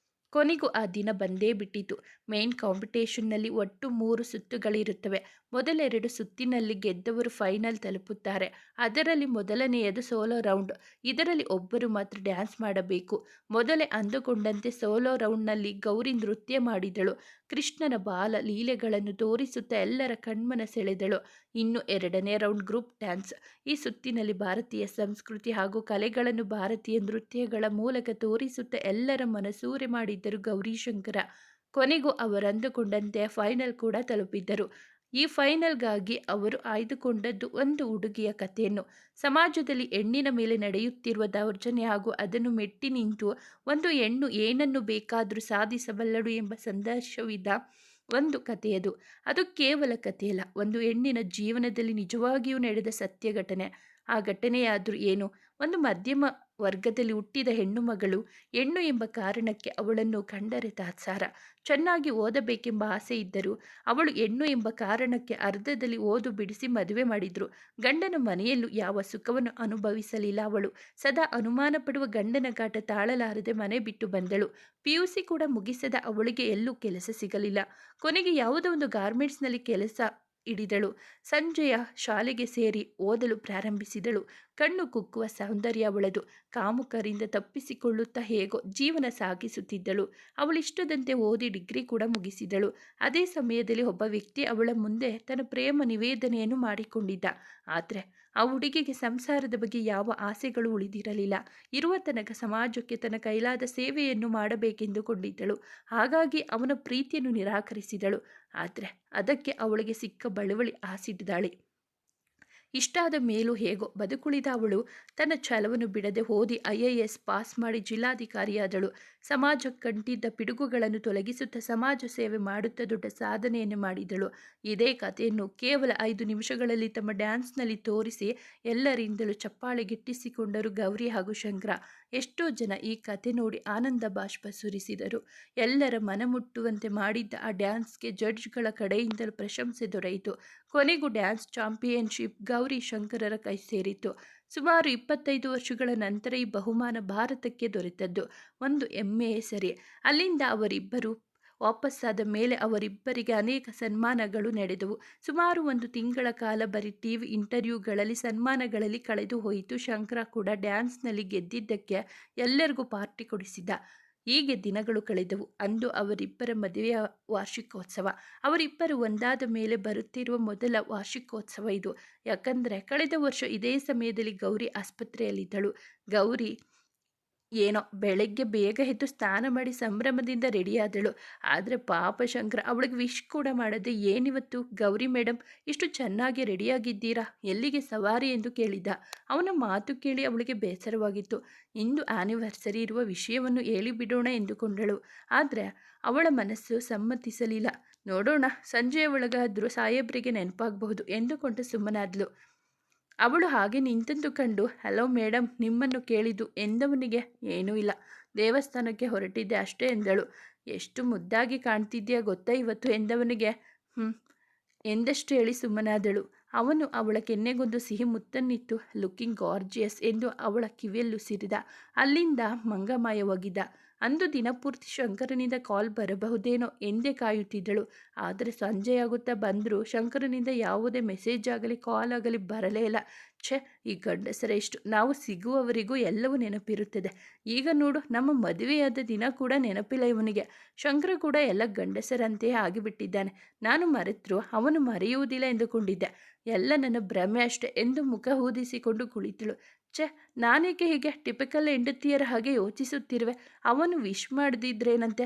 ಕೊನೆಗೂ ಆ ದಿನ ಬಂದೇ ಬಿಟ್ಟಿತು. ಮೇನ್ ಕಾಂಪಿಟೇಷನ್ನಲ್ಲಿ ಒಟ್ಟು 3 ಸುತ್ತುಗಳಿರುತ್ತವೆ. ಮೊದಲ 2 ಸುತ್ತಿನಲ್ಲಿ ಗೆದ್ದವರು ಫೈನಲ್ ತಲುಪುತ್ತಾರೆ. ಅದರಲ್ಲಿ ಮೊದಲನೆಯದು ಸೋಲೋ ರೌಂಡ್. ಇದರಲ್ಲಿ ಒಬ್ಬರು ಮಾತ್ರ ಡ್ಯಾನ್ಸ್ ಮಾಡಬೇಕು. ಮೊದಲೇ ಅಂದುಕೊಂಡಂತೆ ಸೋಲೋ ರೌಂಡ್ನಲ್ಲಿ ಗೌರಿ ನೃತ್ಯ ಮಾಡಿದಳು. ಕೃಷ್ಣನ ಬಾಲ ಲೀಲೆಗಳನ್ನು ತೋರಿಸುತ್ತಾ ಎಲ್ಲರ ಕಣ್ಮನ ಸೆಳೆದಳು. ಇನ್ನು 2ನೇ ರೌಂಡ್ ಗ್ರೂಪ್ ಡ್ಯಾನ್ಸ್. ಈ ಸುತ್ತಿನಲ್ಲಿ ಭಾರತೀಯ ಸಂಸ್ಕೃತಿ ಹಾಗೂ ಕಲೆಗಳನ್ನು ಭಾರತೀಯ ನೃತ್ಯಗಳ ಮೂಲಕ ತೋರಿಸುತ್ತಾ ಎಲ್ಲರ ಮನಸೂರೆ ಮಾಡಿದ್ದರು ಗೌರಿಶಂಕರ. ಕೊನೆಗೂ ಅವರಂದುಕೊಂಡಂತೆ ಫೈನಲ್ ಕೂಡ ತಲುಪಿದ್ದರು. ಈ ಫೈನಲ್ಗಾಗಿ ಅವರು ಆಯ್ದುಕೊಂಡದ್ದು ಒಂದು ಹುಡುಗಿಯ ಕಥೆಯನ್ನು. ಸಮಾಜದಲ್ಲಿ ಹೆಣ್ಣಿನ ಮೇಲೆ ನಡೆಯುತ್ತಿರುವ ದೌರ್ಜನ್ಯ ಹಾಗೂ ಅದನ್ನು ಮೆಟ್ಟಿ ನಿಂತು ಒಂದು ಹೆಣ್ಣು ಏನನ್ನು ಬೇಕಾದರೂ ಸಾಧಿಸಬಲ್ಲಳು ಎಂಬ ಸಂದೇಶವಿದ್ದ ಒಂದು ಕಥೆಯದು. ಅದು ಕೇವಲ ಕಥೆಯಲ್ಲ, ಒಂದು ಹೆಣ್ಣಿನ ಜೀವನದಲ್ಲಿ ನಿಜವಾಗಿಯೂ ನಡೆದ ಸತ್ಯ ಘಟನೆ. ಆ ಘಟನೆಯಾದರೂ ಏನು? ಒಂದು ಮಧ್ಯಮ ವರ್ಗದಲ್ಲಿ ಹುಟ್ಟಿದ ಹೆಣ್ಣು ಮಗಳು. ಹೆಣ್ಣು ಎಂಬ ಕಾರಣಕ್ಕೆ ಅವಳನ್ನು ಕಂಡರೆ ತಾತ್ಸಾರ. ಚೆನ್ನಾಗಿ ಓದಬೇಕೆಂಬ ಆಸೆ ಇದ್ದರೂ ಅವಳು ಹೆಣ್ಣು ಎಂಬ ಕಾರಣಕ್ಕೆ ಅರ್ಧದಲ್ಲಿ ಓದು ಬಿಡಿಸಿ ಮದುವೆ ಮಾಡಿದ್ರು. ಗಂಡನ ಮನೆಯಲ್ಲೂ ಯಾವ ಸುಖವನ್ನು ಅನುಭವಿಸಲಿಲ್ಲ ಅವಳು. ಸದಾ ಅನುಮಾನ ಪಡುವ ಗಂಡನ ಕಾಟ ತಾಳಲಾರದೆ ಮನೆ ಬಿಟ್ಟು ಬಂದಳು. PUC ಕೂಡ ಮುಗಿಸದ ಅವಳಿಗೆ ಎಲ್ಲೂ ಕೆಲಸ ಸಿಗಲಿಲ್ಲ. ಕೊನೆಗೆ ಯಾವುದೋ ಒಂದು ಗಾರ್ಮೆಂಟ್ಸ್ನಲ್ಲಿ ಕೆಲಸ ಹಿಡಿದಳು. ಸಂಜೆಯ ಶಾಲೆಗೆ ಸೇರಿ ಓದಲು ಪ್ರಾರಂಭಿಸಿದಳು. ಕಣ್ಣು ಕುಕ್ಕುವ ಸೌಂದರ್ಯ ಅವಳದು. ಕಾಮುಕರಿಂದ ತಪ್ಪಿಸಿಕೊಳ್ಳುತ್ತಾ ಹೇಗೋ ಜೀವನ ಸಾಗಿಸುತ್ತಿದ್ದಳು. ಅವಳಿಷ್ಟದಂತೆ ಓದಿ ಡಿಗ್ರಿ ಕೂಡ ಮುಗಿಸಿದಳು. ಅದೇ ಸಮಯದಲ್ಲಿ ಒಬ್ಬ ವ್ಯಕ್ತಿ ಅವಳ ಮುಂದೆ ತನ್ನ ಪ್ರೇಮ ನಿವೇದನೆಯನ್ನು ಮಾಡಿಕೊಂಡಿದ್ದ. ಆದರೆ ಆ ಹುಡುಗಿಗೆ ಸಂಸಾರದ ಬಗ್ಗೆ ಯಾವ ಆಸೆಗಳು ಉಳಿದಿರಲಿಲ್ಲ. ಇರುವ ತನಕ ಸಮಾಜಕ್ಕೆ ತನ್ನ ಕೈಲಾದ ಸೇವೆಯನ್ನು ಮಾಡಬೇಕೆಂದುಕೊಂಡಿದ್ದಳು. ಹಾಗಾಗಿ ಅವನ ಪ್ರೀತಿಯನ್ನು ನಿರಾಕರಿಸಿದಳು. ಆದರೆ ಅದಕ್ಕೆ ಅವಳಿಗೆ ಸಿಕ್ಕ ಬಳುವಳಿ ಆಸಿಡ್ ದಾಳಿ. ಇಷ್ಟಾದ ಮೇಲೂ ಹೇಗೋ ಬದುಕುಳಿದ ಅವಳು ತನ್ನ ಛಲವನ್ನು ಬಿಡದೆ ಓದಿ IAS ಪಾಸ್ ಮಾಡಿ ಜಿಲ್ಲಾಧಿಕಾರಿಯಾದಳು. ಸಮಾಜ ಕಂಟಿದ್ದ ಪಿಡುಗುಗಳನ್ನು ತೊಲಗಿಸುತ್ತಾ ಸಮಾಜ ಸೇವೆ ಮಾಡುತ್ತಾ ದೊಡ್ಡ ಸಾಧನೆಯನ್ನು ಮಾಡಿದಳು. ಇದೇ ಕಥೆಯನ್ನು ಕೇವಲ 5 ನಿಮಿಷಗಳಲ್ಲಿ ತಮ್ಮ ಡ್ಯಾನ್ಸ್ನಲ್ಲಿ ತೋರಿಸಿ ಎಲ್ಲರಿಂದಲೂ ಚಪ್ಪಾಳೆ ಗಿಟ್ಟಿಸಿಕೊಂಡರು ಗೌರಿ ಹಾಗೂ ಶಂಕರ. ಎಷ್ಟೋ ಜನ ಈ ಕತೆ ನೋಡಿ ಆನಂದ ಬಾಷ್ಪ ಸುರಿಸಿದರು. ಎಲ್ಲರ ಮನಮುಟ್ಟುವಂತೆ ಮಾಡಿದ್ದ ಆ ಡ್ಯಾನ್ಸ್ಗೆ ಜಡ್ಜ್ಗಳ ಕಡೆಯಿಂದಲೂ ಪ್ರಶಂಸೆ ದೊರೆಯಿತು. ಕೊನೆಗೂ ಡ್ಯಾನ್ಸ್ ಚಾಂಪಿಯನ್ಶಿಪ್ ಗೌರಿ ಶಂಕರರ ಕೈ ಸೇರಿತು. ಸುಮಾರು 25 ವರ್ಷಗಳ ನಂತರ ಈ ಬಹುಮಾನ ಭಾರತಕ್ಕೆ ದೊರೆತದ್ದು ಒಂದು ಹೆಮ್ಮೆಯೇ ಸರಿ. ಅಲ್ಲಿಂದ ಅವರಿಬ್ಬರು ವಾಪಸ್ಸಾದ ಮೇಲೆ ಅವರಿಬ್ಬರಿಗೆ ಅನೇಕ ಸನ್ಮಾನಗಳು ನಡೆದವು. ಸುಮಾರು 1 ತಿಂಗಳ ಕಾಲ ಬರೀ TV ಇಂಟರ್ವ್ಯೂಗಳಲ್ಲಿ ಸನ್ಮಾನಗಳಲ್ಲಿ ಕಳೆದು ಹೋಯಿತು. ಶಂಕರ ಕೂಡ ಡ್ಯಾನ್ಸ್ನಲ್ಲಿ ಗೆದ್ದಿದ್ದಕ್ಕೆ ಎಲ್ಲರಿಗೂ ಪಾರ್ಟಿ ಕೊಡಿಸಿದ. ಹೀಗೆ ದಿನಗಳು ಕಳೆದವು. ಅಂದು ಅವರಿಬ್ಬರ ಮದುವೆಯ ವಾರ್ಷಿಕೋತ್ಸವ. ಅವರಿಬ್ಬರು ಒಂದಾದ ಮೇಲೆ ಬರುತ್ತಿರುವ ಮೊದಲ ವಾರ್ಷಿಕೋತ್ಸವ ಇದು. ಯಾಕಂದರೆ ಕಳೆದ ವರ್ಷ ಇದೇ ಸಮಯದಲ್ಲಿ ಗೌರಿ ಆಸ್ಪತ್ರೆಯಲ್ಲಿದ್ದಳು. ಗೌರಿ ಏನೋ ಬೆಳಗ್ಗೆ ಬೇಗ ಎದ್ದು ಸ್ನಾನ ಮಾಡಿ ಸಂಭ್ರಮದಿಂದ ರೆಡಿಯಾದಳು. ಆದರೆ ಪಾಪ ಶಂಕರ ಅವಳಿಗೆ ವಿಶ್ ಕೂಡ ಮಾಡದೆ, ಏನಿವತ್ತು ಗೌರಿ ಮೇಡಮ್ ಇಷ್ಟು ಚೆನ್ನಾಗಿ ರೆಡಿಯಾಗಿದ್ದೀರಾ, ಎಲ್ಲಿಗೆ ಸವಾರಿ ಎಂದು ಕೇಳಿದ್ದ. ಅವನ ಮಾತು ಕೇಳಿ ಅವಳಿಗೆ ಬೇಸರವಾಗಿತ್ತು. ಇಂದು ಆ್ಯನಿವರ್ಸರಿ ಇರುವ ವಿಷಯವನ್ನು ಹೇಳಿಬಿಡೋಣ ಎಂದುಕೊಂಡಳು. ಆದರೆ ಅವಳ ಮನಸ್ಸು ಸಮ್ಮತಿಸಲಿಲ್ಲ. ನೋಡೋಣ, ಸಂಜೆಯ ಒಳಗಾದರೂ ಸಾಹೇಬ್ರಿಗೆ ನೆನಪಾಗಬಹುದು ಎಂದುಕೊಂಡು ಸುಮ್ಮನಾದ್ಲು. ಅವಳು ಹಾಗೆ ನಿಂತಂದು ಕಂಡು, ಹಲೋ ಮೇಡಮ್, ನಿಮ್ಮನ್ನು ಕೇಳಿದ್ದು ಎಂದವನಿಗೆ, ಏನೂ ಇಲ್ಲ, ದೇವಸ್ಥಾನಕ್ಕೆ ಹೊರಟಿದ್ದೆ ಅಷ್ಟೇ ಎಂದಳು. ಎಷ್ಟು ಮುದ್ದಾಗಿ ಕಾಣ್ತಿದ್ಯಾ ಗೊತ್ತಾ ಇವತ್ತು ಎಂದವನಿಗೆ, ಎಂದಷ್ಟು ಹೇಳಿ ಸುಮ್ಮನಾದಳು. ಅವನು ಅವಳ ಕೆನ್ನೆಗೊಂದು ಸಿಹಿ ಮುತ್ತನ್ನಿತ್ತು. ಲುಕಿಂಗ್ ಗಾರ್ಜಿಯಸ್ ಎಂದು ಅವಳ ಕಿವಿಯಲ್ಲುಸಿರಿದ. ಅಲ್ಲಿಂದ ಮಂಗಮಾಯವಾಗಿದ್ದ. ಅಂದು ದಿನಪೂರ್ತಿ ಶಂಕರನಿಂದ ಕಾಲ್ ಬರಬಹುದೇನೋ ಎಂದೇ ಕಾಯುತ್ತಿದ್ದಳು. ಆದರೆ ಸಂಜೆಯಾಗುತ್ತಾ ಬಂದರೂ ಶಂಕರನಿಂದ ಯಾವುದೇ ಮೆಸೇಜ್ ಆಗಲಿ ಕಾಲ್ ಆಗಲಿ ಬರಲೇ ಇಲ್ಲ. ಛೆ, ಈ ಗಂಡಸರೆಷ್ಟು, ನಾವು ಸಿಗುವವರಿಗೂ ಎಲ್ಲವೂ ನೆನಪಿರುತ್ತದೆ. ಈಗ ನೋಡು, ನಮ್ಮ ಮದುವೆಯಾದ ದಿನ ಕೂಡ ನೆನಪಿಲ್ಲ ಇವನಿಗೆ. ಶಂಕರ ಕೂಡ ಎಲ್ಲ ಗಂಡಸರಂತೆಯೇ ಆಗಿಬಿಟ್ಟಿದ್ದಾನೆ. ನಾನು ಮರೆತರೂ ಅವನು ಮರೆಯುವುದಿಲ್ಲ ಎಂದುಕೊಂಡಿದ್ದೆ. ಎಲ್ಲ ನನ್ನ ಭ್ರಮೆ ಅಷ್ಟೆ ಎಂದು ಮುಖ ಊದಿಸಿಕೊಂಡು ಕುಳಿತಳು. ಛೆ, ನಾನೇಕೆ ಹೀಗೆ ಟಿಪಿಕಲ್ ಹೆಂಡತಿಯರ ಹಾಗೆ ಯೋಚಿಸುತ್ತಿರುವೆ. ಅವನು ವಿಶ್ ಮಾಡದಿದ್ರೇನಂತೆ,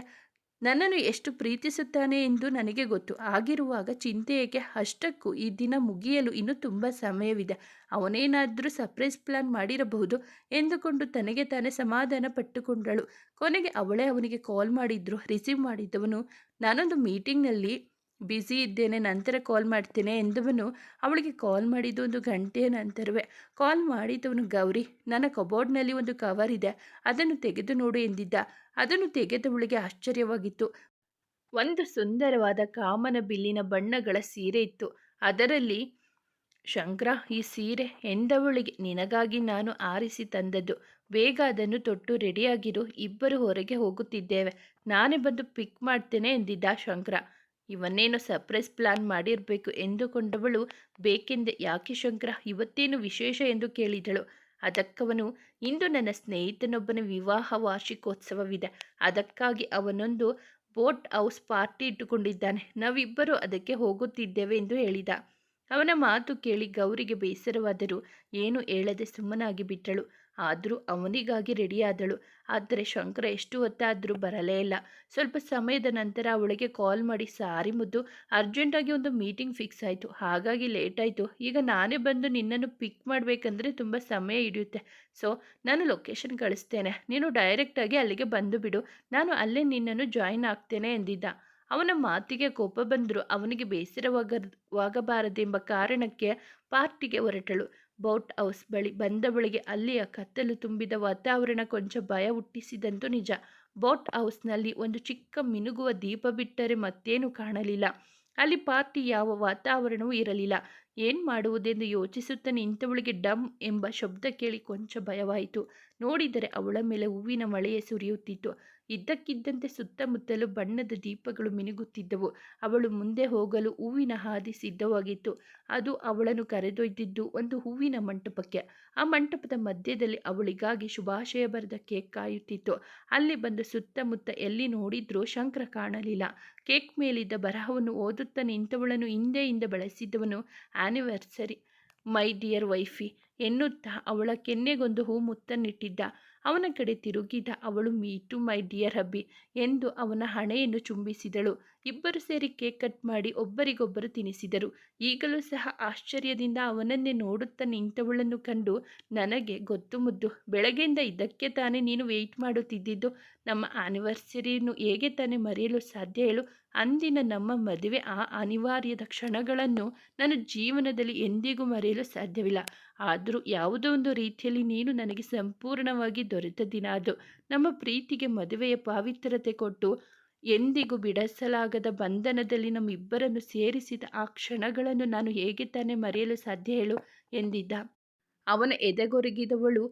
ನನ್ನನ್ನು ಎಷ್ಟು ಪ್ರೀತಿಸುತ್ತಾನೆ ಎಂದು ನನಗೆ ಗೊತ್ತು. ಆಗಿರುವಾಗ ಚಿಂತೆ ಏಕೆ? ಅಷ್ಟಕ್ಕೂ ಈ ದಿನ ಮುಗಿಯಲು ಇನ್ನೂ ತುಂಬ ಸಮಯವಿದೆ. ಅವನೇನಾದರೂ ಸರ್ಪ್ರೈಸ್ ಪ್ಲಾನ್ ಮಾಡಿರಬಹುದು ಎಂದುಕೊಂಡು ತನಗೆ ತಾನೇ ಸಮಾಧಾನ ಪಟ್ಟುಕೊಂಡಳು. ಕೊನೆಗೆ ಅವಳೇ ಅವನಿಗೆ ಕಾಲ್ ಮಾಡಿದ್ರು. ರಿಸೀವ್ ಮಾಡಿದ್ದವನು, ನಾನೊಂದು ಮೀಟಿಂಗ್ನಲ್ಲಿ ಬ್ಯುಸಿ ಇದ್ದೇನೆ, ನಂತರ ಕಾಲ್ ಮಾಡ್ತೇನೆ ಎಂದವನು ಅವಳಿಗೆ ಕಾಲ್ ಮಾಡಿದ್ದು 1 ಗಂಟೆಯ ನಂತರವೇ. ಕಾಲ್ ಮಾಡಿದವನು, ಗೌರಿ, ನನ್ನ ಕಬೋರ್ಡ್ನಲ್ಲಿ ಒಂದು ಕವರ್ ಇದೆ, ಅದನ್ನು ತೆಗೆದು ನೋಡು ಎಂದಿದ್ದ. ಅದನ್ನು ತೆಗೆದವಳಿಗೆ ಆಶ್ಚರ್ಯವಾಗಿತ್ತು. ಒಂದು ಸುಂದರವಾದ ಕಾಮನ ಬಿಲ್ಲಿನ ಬಣ್ಣಗಳ ಸೀರೆ ಇತ್ತು. ಅದರಲ್ಲಿ ಶಂಕರ, ಈ ಸೀರೆ ಎಂದವಳಿಗೆ, ನಿನಗಾಗಿ ನಾನು ಆರಿಸಿ ತಂದದ್ದು, ಬೇಗ ಅದನ್ನು ತೊಟ್ಟು ರೆಡಿಯಾಗಿರು, ಇಬ್ಬರು ಹೊರಗೆ ಹೋಗುತ್ತಿದ್ದೇವೆ, ನಾನೇ ಬಂದು ಪಿಕ್ ಮಾಡ್ತೇನೆ ಎಂದಿದ್ದ ಶಂಕರ. ಇವನ್ನೇನೋ ಸರ್ಪ್ರೈಸ್ ಪ್ಲಾನ್ ಮಾಡಿರಬೇಕು ಎಂದುಕೊಂಡವಳು ಬೇಕೆಂದೆ. ಯಾಕೆ ಶಂಕರ, ಇವತ್ತೇನು ವಿಶೇಷ ಎಂದು ಕೇಳಿದಳು. ಅದಕ್ಕವನು, ಇಂದು ನನ್ನ ಸ್ನೇಹಿತನೊಬ್ಬನ ವಿವಾಹ ವಾರ್ಷಿಕೋತ್ಸವವಿದೆ, ಅದಕ್ಕಾಗಿ ಅವನೊಂದು ಬೋಟ್ ಹೌಸ್ ಪಾರ್ಟಿ ಇಟ್ಟುಕೊಂಡಿದ್ದಾನೆ, ನಾವಿಬ್ಬರು ಅದಕ್ಕೆ ಹೋಗುತ್ತಿದ್ದೇವೆ ಎಂದು ಹೇಳಿದ. ಅವನ ಮಾತು ಕೇಳಿ ಗೌರಿಗೆ ಬೇಸರವಾದರೂ ಏನು ಹೇಳದೆ ಸುಮ್ಮನಾಗಿ ಬಿಟ್ಟಳು. ಆದರೂ ಅವನಿಗಾಗಿ ರೆಡಿಯಾದಳು. ಆದರೆ ಶಂಕರ ಎಷ್ಟು ಹೊತ್ತಾದರೂ ಬರಲೇ ಇಲ್ಲ. ಸ್ವಲ್ಪ ಸಮಯದ ನಂತರ ಅವಳಿಗೆ ಕಾಲ್ ಮಾಡಿ, ಸಾರಿ ಮುದ್ದು, ಅರ್ಜೆಂಟಾಗಿ ಒಂದು ಮೀಟಿಂಗ್ ಫಿಕ್ಸ್ ಆಯಿತು, ಹಾಗಾಗಿ ಲೇಟ್ ಆಯಿತು. ಈಗ ನಾನೇ ಬಂದು ನಿನ್ನನ್ನು ಪಿಕ್ ಮಾಡಬೇಕಂದ್ರೆ ತುಂಬ ಸಮಯ ಹಿಡಿಯುತ್ತೆ. ಸೊ ನಾನು ಲೊಕೇಶನ್ ಕಳಿಸ್ತೇನೆ, ನೀನು ಡೈರೆಕ್ಟಾಗಿ ಅಲ್ಲಿಗೆ ಬಂದು ಬಿಡು, ನಾನು ಅಲ್ಲೇ ನಿನ್ನನ್ನು ಜಾಯಿನ್ ಆಗ್ತೇನೆ ಎಂದಿದ್ದ. ಅವನ ಮಾತಿಗೆ ಕೋಪ ಬಂದರೂ ಅವನಿಗೆ ಬೇಸರವಾಗಬಾರದೆಂಬ ಕಾರಣಕ್ಕೆ ಪಾರ್ಟಿಗೆ ಹೊರಟಳು. ಬೋಟ್ ಹೌಸ್ ಬಳಿ ಬಂದವಳಿಗೆ ಅಲ್ಲಿಯ ಕತ್ತಲು ತುಂಬಿದ ವಾತಾವರಣ ಕೊಂಚ ಭಯ ಹುಟ್ಟಿಸಿದಂತೂ ನಿಜ. ಬೋಟ್ ಹೌಸ್ನಲ್ಲಿ ಒಂದು ಚಿಕ್ಕ ಮಿನುಗುವ ದೀಪ ಬಿಟ್ಟರೆ ಮತ್ತೇನು ಕಾಣಲಿಲ್ಲ. ಅಲ್ಲಿ ಪಾರ್ಟಿ ಯಾವ ವಾತಾವರಣವೂ ಇರಲಿಲ್ಲ. ಏನು ಮಾಡುವುದೆಂದು ಯೋಚಿಸುತ್ತಾ ನಿಂತವಳಿಗೆ ಡಮ್ ಎಂಬ ಶಬ್ದ ಕೇಳಿ ಕೊಂಚ ಭಯವಾಯಿತು. ನೋಡಿದರೆ ಅವಳ ಮೇಲೆ ಹೂವಿನ ಮಳೆಯೇ ಸುರಿಯುತ್ತಿತ್ತು. ಇದ್ದಕ್ಕಿದ್ದಂತೆ ಸುತ್ತಮುತ್ತಲು ಬಣ್ಣದ ದೀಪಗಳು ಮಿನುಗುತ್ತಿದ್ದವು. ಅವಳು ಮುಂದೆ ಹೋಗಲು ಹೂವಿನ ಹಾದಿ ಸಿದ್ಧವಾಗಿತ್ತು. ಅದು ಅವಳನ್ನು ಕರೆದೊಯ್ದಿದ್ದು ಒಂದು ಹೂವಿನ ಮಂಟಪಕ್ಕೆ. ಆ ಮಂಟಪದ ಮಧ್ಯದಲ್ಲಿ ಅವಳಿಗಾಗಿ ಶುಭಾಶಯ ಬರೆದ ಕೇಕ್ ಕಾಯುತ್ತಿತ್ತು. ಅಲ್ಲಿ ಬಂದು ಸುತ್ತಮುತ್ತ ಎಲ್ಲಿ ನೋಡಿದ್ರೂ ಶಂಕರ ಕಾಣಲಿಲ್ಲ. ಕೇಕ್ ಮೇಲಿದ್ದ ಬರಹವನ್ನು ಓದುತ್ತಾ ನಿಂತವಳನ್ನು ಹಿಂದೆಯಿಂದ ಬಳಸಿದವನು, ಆ್ಯನಿವರ್ಸರಿ ಮೈ ಡಿಯರ್ ವೈಫಿ ಎನ್ನುತ್ತಾ ಅವಳ ಕೆನ್ನೆಗೊಂದು ಹೂ ಮುತ್ತನ್ನಿಟ್ಟಿದ್ದ. ಅವನ ಕಡೆ ತಿರುಗಿದ ಅವಳು ಮೀ ಟು ಮೈ ಡಿಯರ್ ಹಬ್ಬಿ ಎಂದು ಅವನ ಹಣೆಯನ್ನು ಚುಂಬಿಸಿದಳು. ಇಬ್ಬರು ಸೇರಿ ಕೇಕ್ ಕಟ್ ಮಾಡಿ ಒಬ್ಬರಿಗೊಬ್ಬರು ತಿನ್ನಿಸಿದರು. ಈಗಲೂ ಸಹ ಆಶ್ಚರ್ಯದಿಂದ ಅವನನ್ನೇ ನೋಡುತ್ತಾ ನಿಂತವಳನ್ನು ಕಂಡು ನನಗೆ ಗೊತ್ತು ಮುದ್ದು, ಬೆಳಗ್ಗೆಯಿಂದ ಇದಕ್ಕೆ ತಾನೇ ನೀನು ವೆಯ್ಟ್ ಮಾಡುತ್ತಿದ್ದಿದ್ದು. ನಮ್ಮ ಆ್ಯನಿವರ್ಸರಿಯನ್ನು ಹೇಗೆ ತಾನೇ ಮರೆಯಲು ಸಾಧ್ಯ ಹೇಳು? ಅಂದಿನ ನಮ್ಮ ಮದುವೆ ಆ ಅನಿವಾರ್ಯದ ಕ್ಷಣಗಳನ್ನು ನನ್ನ ಜೀವನದಲ್ಲಿ ಎಂದಿಗೂ ಮರೆಯಲು ಸಾಧ್ಯವಿಲ್ಲ. ಆದರೂ ಯಾವುದೋ ಒಂದು ರೀತಿಯಲ್ಲಿ ನೀನು ನನಗೆ ಸಂಪೂರ್ಣವಾಗಿ ದೊರೆತ ದಿನ ಅದು. ನಮ್ಮ ಪ್ರೀತಿಗೆ ಮದುವೆಯ ಪಾವಿತ್ರತೆ ಕೊಟ್ಟು ಎಂದಿಗೂ ಬಿಡಿಸಲಾಗದ ಬಂಧನದಲ್ಲಿ ನಮ್ಮಿಬ್ಬರನ್ನು ಸೇರಿಸಿದ ಆ ಕ್ಷಣಗಳನ್ನು ನಾನು ಹೇಗೆ ತಾನೇ ಮರೆಯಲು ಸಾಧ್ಯ ಹೇಳು ಎಂದಿದ್ದ. ಅವನ ಎದೆಗೊರಗಿದವಳು,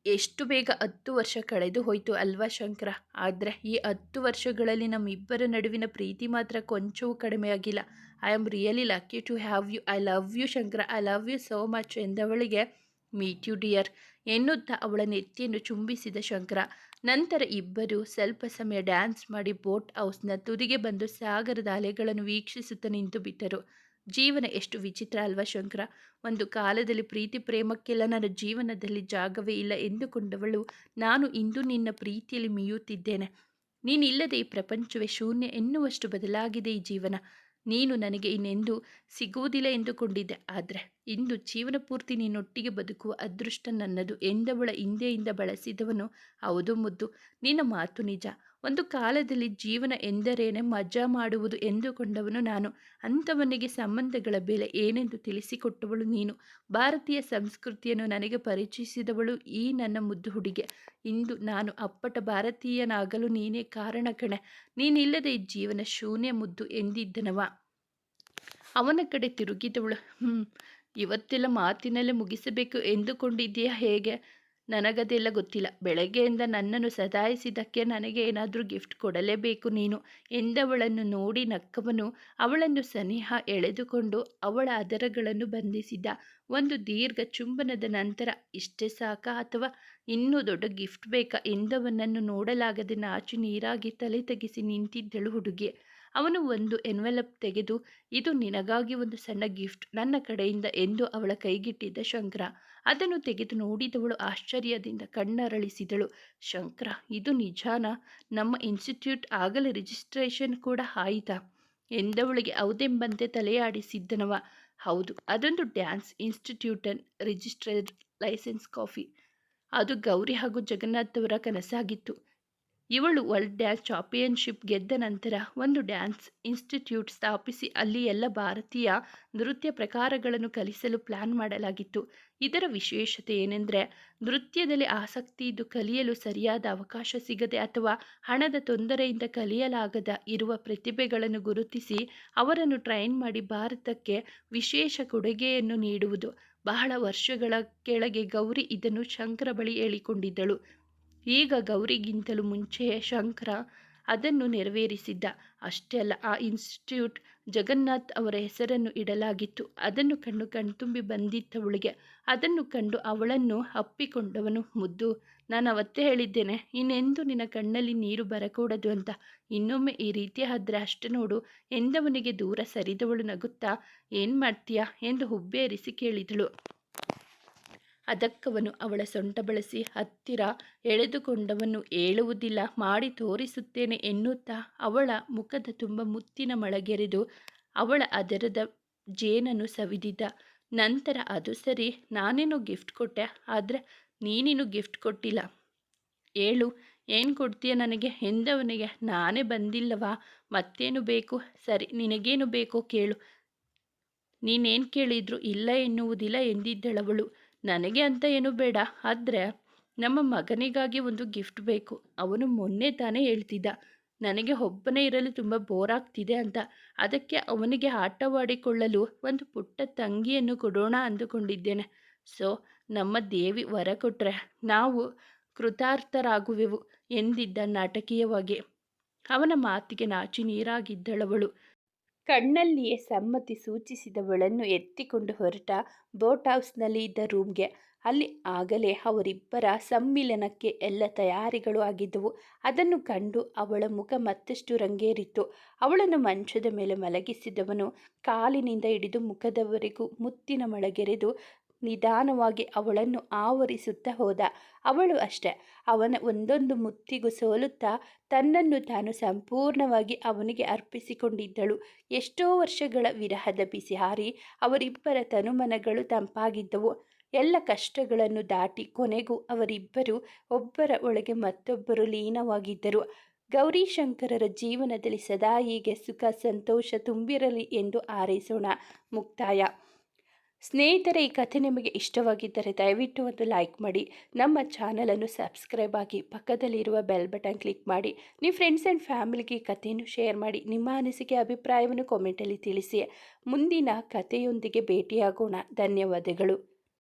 ಎಷ್ಟು ಬೇಗ 10 ವರ್ಷ ಕಳೆದು ಹೋಯಿತು ಅಲ್ವಾ ಶಂಕರ? ಆದರೆ ಈ 10 ವರ್ಷಗಳಲ್ಲಿ ನಮ್ಮಿಬ್ಬರ ನಡುವಿನ ಪ್ರೀತಿ ಮಾತ್ರ ಕೊಂಚವೂ ಕಡಿಮೆಯಾಗಿಲ್ಲ. I am really lucky to have you. I love you Shankara, I love you so much ಎಂದವಳಿಗೆ ಮೀಟ್ ಯು ಡಿಯರ್ ಎನ್ನುತ್ತಾ ಅವಳ ನೆತ್ತಿಯನ್ನು ಚುಂಬಿಸಿದ ಶಂಕರ. ನಂತರ ಇಬ್ಬರು ಸ್ವಲ್ಪ ಸಮಯ ಡ್ಯಾನ್ಸ್ ಮಾಡಿ ಬೋಟ್ ಹೌಸ್ನ ತುದಿಗೆ ಬಂದು ಸಾಗರದ ಅಲೆಗಳನ್ನು ವೀಕ್ಷಿಸುತ್ತಾ ನಿಂತು ಬಿಟ್ಟರು. ಜೀವನ ಎಷ್ಟು ವಿಚಿತ್ರ ಅಲ್ವಾ ಶಂಕರ? ಒಂದು ಕಾಲದಲ್ಲಿ ಪ್ರೀತಿ ಪ್ರೇಮಕ್ಕೆಲ್ಲ ನನ್ನ ಜೀವನದಲ್ಲಿ ಜಾಗವೇ ಇಲ್ಲ ಎಂದುಕೊಂಡವಳು ನಾನು ಇಂದು ನಿನ್ನ ಪ್ರೀತಿಯಲ್ಲಿ ಮೀಯುತ್ತಿದ್ದೇನೆ. ನೀನಿಲ್ಲದೆ ಈ ಪ್ರಪಂಚವೇ ಶೂನ್ಯ ಎನ್ನುವಷ್ಟು ಬದಲಾಗಿದೆ ಈ ಜೀವನ. ನೀನು ನನಗೆ ಇನ್ನೆಂದೂ ಸಿಗುವುದಿಲ್ಲ ಎಂದುಕೊಂಡಿದ್ದೆ, ಆದರೆ ಇಂದು ಜೀವನ ಪೂರ್ತಿ ನೀನೊಟ್ಟಿಗೆ ಬದುಕುವ ಅದೃಷ್ಟ ನನ್ನದು ಎಂದವಳ ಹಿಂದೆಯಿಂದ ಬಳಸಿದವನು, ಹೌದು ಮುದ್ದು, ನಿನ್ನ ಮಾತು ನಿಜ. ಒಂದು ಕಾಲದಲ್ಲಿ ಜೀವನ ಎಂದರೇನೆ ಮಜಾ ಮಾಡುವುದು ಎಂದುಕೊಂಡವನು ನಾನು. ಅಂಥವನಿಗೆ ಸಂಬಂಧಗಳ ಬೆಲೆ ಏನೆಂದು ತಿಳಿಸಿಕೊಟ್ಟವಳು ನೀನು. ಭಾರತೀಯ ಸಂಸ್ಕೃತಿಯನ್ನು ನನಗೆ ಪರಿಚಯಿಸಿದವಳು ಈ ನನ್ನ ಮುದ್ದು ಹುಡುಗೆ. ಇಂದು ನಾನು ಅಪ್ಪಟ ಭಾರತೀಯನಾಗಲು ನೀನೇ ಕಾರಣ ಕಣೆ. ನೀನಿಲ್ಲದೆ ಈ ಜೀವನ ಶೂನ್ಯ ಮುದ್ದು ಎಂದಿದ್ದನವ. ಅವನ ಕಡೆ ತಿರುಗಿದವಳು, ಇವತ್ತೆಲ್ಲ ಮಾತಿನಲ್ಲೇ ಮುಗಿಸಬೇಕು ಎಂದುಕೊಂಡಿದ್ದೀಯಾ ಹೇಗೆ? ನನಗದೆಲ್ಲ ಗೊತ್ತಿಲ್ಲ. ಬೆಳಗ್ಗೆಯಿಂದ ನನ್ನನ್ನು ಸತಾಯಿಸಿದ್ದಕ್ಕೆ ನನಗೆ ಏನಾದರೂ ಗಿಫ್ಟ್ ಕೊಡಲೇಬೇಕು ನೀನು ಎಂದವಳನ್ನು ನೋಡಿ ನಕ್ಕವನು ಅವಳನ್ನು ಸನಿಹ ಎಳೆದುಕೊಂಡು ಅವಳ ಅದರಗಳನ್ನು ಬಂಧಿಸಿದ್ದ. ಒಂದು ದೀರ್ಘ ಚುಂಬನದ ನಂತರ ಇಷ್ಟೇ ಸಾಕಾ ಅಥವಾ ಇನ್ನೂ ದೊಡ್ಡ ಗಿಫ್ಟ್ ಬೇಕಾ ಎಂದವನನ್ನು ನೋಡಲಾಗದೆ ನಾಚಿ ನೀರಾಗಿ ತಲೆ ತೆಗೆಸಿ ನಿಂತಿದ್ದಳು ಹುಡುಗಿ. ಅವನು ಒಂದು ಎನ್ವೆಲಪ್ ತೆಗೆದು, ಇದು ನಿನಗಾಗಿ ಒಂದು ಸಣ್ಣ ಗಿಫ್ಟ್ ನನ್ನ ಕಡೆಯಿಂದ ಎಂದು ಅವಳ ಕೈಗಿಟ್ಟಿದ್ದ ಶಂಕರ. ಅದನ್ನು ತೆಗೆದು ನೋಡಿದವಳು ಆಶ್ಚರ್ಯದಿಂದ ಕಣ್ಣರಳಿಸಿದಳು. ಶಂಕರ, ಇದು ನಿಜಾನಾ? ನಮ್ಮ ಇನ್ಸ್ಟಿಟ್ಯೂಟ್ ಆಗಲೇ ರಿಜಿಸ್ಟ್ರೇಷನ್ ಕೂಡ ಆಯಿತಾ ಎಂದವಳಿಗೆ ಹೌದೆಂಬಂತೆ ತಲೆಯಾಡಿಸಿದ್ದನವ. ಹೌದು, ಅದೊಂದು ಡ್ಯಾನ್ಸ್ ಇನ್ಸ್ಟಿಟ್ಯೂಟನ್ ರಿಜಿಸ್ಟರ್ಡ್ ಲೈಸೆನ್ಸ್ ಕಾಫಿ. ಅದು ಗೌರಿ ಹಾಗೂ ಜಗನ್ನಾಥ್ ಅವರ ಕನಸಾಗಿತ್ತು. ಇವಳು ವರ್ಲ್ಡ್ ಡ್ಯಾನ್ಸ್ ಚಾಂಪಿಯನ್ಶಿಪ್ ಗೆದ್ದ ನಂತರ ಒಂದು ಡ್ಯಾನ್ಸ್ ಇನ್ಸ್ಟಿಟ್ಯೂಟ್ ಸ್ಥಾಪಿಸಿ ಅಲ್ಲಿ ಎಲ್ಲ ಭಾರತೀಯ ನೃತ್ಯ ಪ್ರಕಾರಗಳನ್ನು ಕಲಿಸಲು ಪ್ಲಾನ್ ಮಾಡಲಾಗಿತ್ತು. ಇದರ ವಿಶೇಷತೆ ಏನೆಂದರೆ, ನೃತ್ಯದಲ್ಲಿ ಆಸಕ್ತಿ ಇದ್ದು ಕಲಿಯಲು ಸರಿಯಾದ ಅವಕಾಶ ಸಿಗದೆ ಅಥವಾ ಹಣದ ತೊಂದರೆಯಿಂದ ಕಲಿಯಲಾಗದ ಇರುವ ಪ್ರತಿಭೆಗಳನ್ನು ಗುರುತಿಸಿ ಅವರನ್ನು ಟ್ರೈನ್ ಮಾಡಿ ಭಾರತಕ್ಕೆ ವಿಶೇಷ ಕೊಡುಗೆಯನ್ನು ನೀಡುವುದು. ಬಹಳ ವರ್ಷಗಳ ಕೆಳಗೆ ಗೌರಿ ಇದನ್ನು ಶಂಕರ ಬಳಿ ಹೇಳಿಕೊಂಡಿದ್ದಳು. ಈಗ ಗೌರಿಗಿಂತಲೂ ಮುಂಚೆಯೇ ಶಂಕರ ಅದನ್ನು ನೆರವೇರಿಸಿದ್ದ. ಅಷ್ಟೇ ಅಲ್ಲ, ಆ ಇನ್ಸ್ಟಿಟ್ಯೂಟ್ ಜಗನ್ನಾಥ್ ಅವರ ಹೆಸರನ್ನು ಇಡಲಾಗಿತ್ತು. ಅದನ್ನು ಕಂಡು ಕಣ್ತುಂಬಿ ಬಂದಿತ್ತವಳಿಗೆ. ಅದನ್ನು ಕಂಡು ಅವಳನ್ನು ಅಪ್ಪಿಕೊಂಡವನು, ಮುದ್ದು, ನಾನು ಅವತ್ತೇ ಹೇಳಿದ್ದೇನೆ ಇನ್ನೆಂದು ನಿನ್ನ ಕಣ್ಣಲ್ಲಿ ನೀರು ಬರಕೂಡದು ಅಂತ. ಇನ್ನೊಮ್ಮೆ ಈ ರೀತಿ ಆದ್ರೆ ಅಷ್ಟೇ ನೋಡು ಎಂದವನಿಗೆ ದೂರ ಸರಿದವಳು ನಗುತ್ತಾ, ಏನು ಮಾಡ್ತೀಯಾ ಎಂದು ಹುಬ್ಬೇರಿಸಿ ಕೇಳಿದಳು. ಅದಕ್ಕವನು ಅವಳ ಸೊಂಟ ಬಳಸಿ ಹತ್ತಿರ ಎಳೆದುಕೊಂಡವನು, ಹೇಳುವುದಿಲ್ಲ, ಮಾಡಿ ತೋರಿಸುತ್ತೇನೆ ಎನ್ನುತ್ತಾ ಅವಳ ಮುಖದ ತುಂಬ ಮುತ್ತಿನ ಮಳಗೆರೆದು ಅವಳ ಅದರದ ಜೇನನ್ನು ಸವಿದಿದ್ದ. ನಂತರ, ಅದು ಸರಿ, ನಾನೇನೋ ಗಿಫ್ಟ್ ಕೊಟ್ಟೆ, ಆದರೆ ನೀನೇನು ಗಿಫ್ಟ್ ಕೊಟ್ಟಿಲ್ಲ. ಹೇಳು, ಏನು ಕೊಡ್ತೀಯ ನನಗೆ ಎಂದವನಿಗೆ. ನಾನೇ ಬಂದಿಲ್ಲವಾ, ಮತ್ತೇನು ಬೇಕು? ಸರಿ, ನಿನಗೇನು ಬೇಕೋ ಕೇಳು. ನೀನೇನು ಕೇಳಿದ್ರು ಇಲ್ಲ ಎನ್ನುವುದಿಲ್ಲ ಎಂದಿದ್ದಳವಳು. ನನಗೆ ಅಂತ ಏನೂ ಬೇಡ, ಆದರೆ ನಮ್ಮ ಮಗನಿಗಾಗಿ ಒಂದು ಗಿಫ್ಟ್ ಬೇಕು. ಅವನು ಮೊನ್ನೆ ತಾನೇ ಹೇಳ್ತಿದ್ದ, ನನಗೆ ಒಬ್ಬನೇ ಇರಲು ತುಂಬ ಬೋರ್ ಆಗ್ತಿದೆ ಅಂತ. ಅದಕ್ಕೆ ಅವನಿಗೆ ಆಟವಾಡಿಕೊಳ್ಳಲು ಒಂದು ಪುಟ್ಟ ತಂಗಿಯನ್ನು ಕೊಡೋಣ ಅಂದುಕೊಂಡಿದ್ದೇನೆ. ಸೊ ನಮ್ಮ ದೇವಿ ವರ ಕೊಟ್ಟರೆ ನಾವು ಕೃತಾರ್ಥರಾಗುವೆವು ಎಂದಿದ್ದ ನಾಟಕೀಯವಾಗಿ. ಅವನ ಮಾತಿಗೆ ನಾಚಿ ನೀರಾಗಿದ್ದಳವಳು. ಕಣ್ಣಲ್ಲಿಯೇ ಸಮ್ಮತಿ ಸೂಚಿಸಿದವಳನ್ನು ಎತ್ತಿಕೊಂಡು ಹೊರಟ ಬೋಟ್ ಹೌಸ್ನಲ್ಲಿ ಇದ್ದ ರೂಮ್ಗೆ. ಅಲ್ಲಿ ಆಗಲೇ ಅವರಿಬ್ಬರ ಸಮ್ಮಿಲನಕ್ಕೆ ಎಲ್ಲ ತಯಾರಿಗಳು ಆಗಿದ್ದವು. ಅದನ್ನು ಕಂಡು ಅವಳ ಮುಖ ಮತ್ತಷ್ಟು ರಂಗೇರಿತ್ತು. ಅವಳನ್ನು ಮಂಚದ ಮೇಲೆ ಮಲಗಿಸಿದವನು ಕಾಲಿನಿಂದ ಹಿಡಿದು ಮುಖದವರೆಗೂ ಮುತ್ತಿನ ಮಳಗೆರೆದು ನಿಧಾನವಾಗಿ ಅವಳನ್ನು ಆವರಿಸುತ್ತಾ ಹೋದ. ಅವಳು ಅಷ್ಟೆ, ಅವನ ಒಂದೊಂದು ಮುತ್ತಿಗೂ ಸೋಲುತ್ತಾ ತನ್ನನ್ನು ತಾನು ಸಂಪೂರ್ಣವಾಗಿ ಅವನಿಗೆ ಅರ್ಪಿಸಿಕೊಂಡಿದ್ದಳು. ಎಷ್ಟೋ ವರ್ಷಗಳ ವಿರಹದ ಬಿಸಿ ಹಾರಿ ಅವರಿಬ್ಬರ ತನುಮನಗಳು ತಂಪಾಗಿದ್ದವು. ಎಲ್ಲ ಕಷ್ಟಗಳನ್ನು ದಾಟಿ ಕೊನೆಗೂ ಅವರಿಬ್ಬರು ಒಬ್ಬರ ಒಳಗೆ ಮತ್ತೊಬ್ಬರು ಲೀನವಾಗಿದ್ದರು. ಗೌರಿಶಂಕರರ ಜೀವನದಲ್ಲಿ ಸದಾ ಹೀಗೆ ಸುಖ ಸಂತೋಷ ತುಂಬಿರಲಿ ಎಂದು ಹಾರೈಸೋಣ. ಮುಕ್ತಾಯ. ಸ್ನೇಹಿತರೆ, ಈ ಕಥೆ ನಿಮಗೆ ಇಷ್ಟವಾಗಿದ್ದರೆ ದಯವಿಟ್ಟು ಒಂದು ಲೈಕ್ ಮಾಡಿ, ನಮ್ಮ ಚಾನಲನ್ನು ಸಬ್ಸ್ಕ್ರೈಬ್ ಆಗಿ, ಪಕ್ಕದಲ್ಲಿರುವ ಬೆಲ್ ಬಟನ್ ಕ್ಲಿಕ್ ಮಾಡಿ, ನಿಮ್ಮ ಫ್ರೆಂಡ್ಸ್ ಆ್ಯಂಡ್ ಫ್ಯಾಮಿಲಿಗೆ ಈ ಕಥೆಯನ್ನು ಶೇರ್ ಮಾಡಿ. ನಿಮ್ಮ ಅನಿಸಿಕೆ ಅಭಿಪ್ರಾಯವನ್ನು ಕಾಮೆಂಟಲ್ಲಿ ತಿಳಿಸಿ. ಮುಂದಿನ ಕಥೆಯೊಂದಿಗೆ ಭೇಟಿಯಾಗೋಣ. ಧನ್ಯವಾದಗಳು.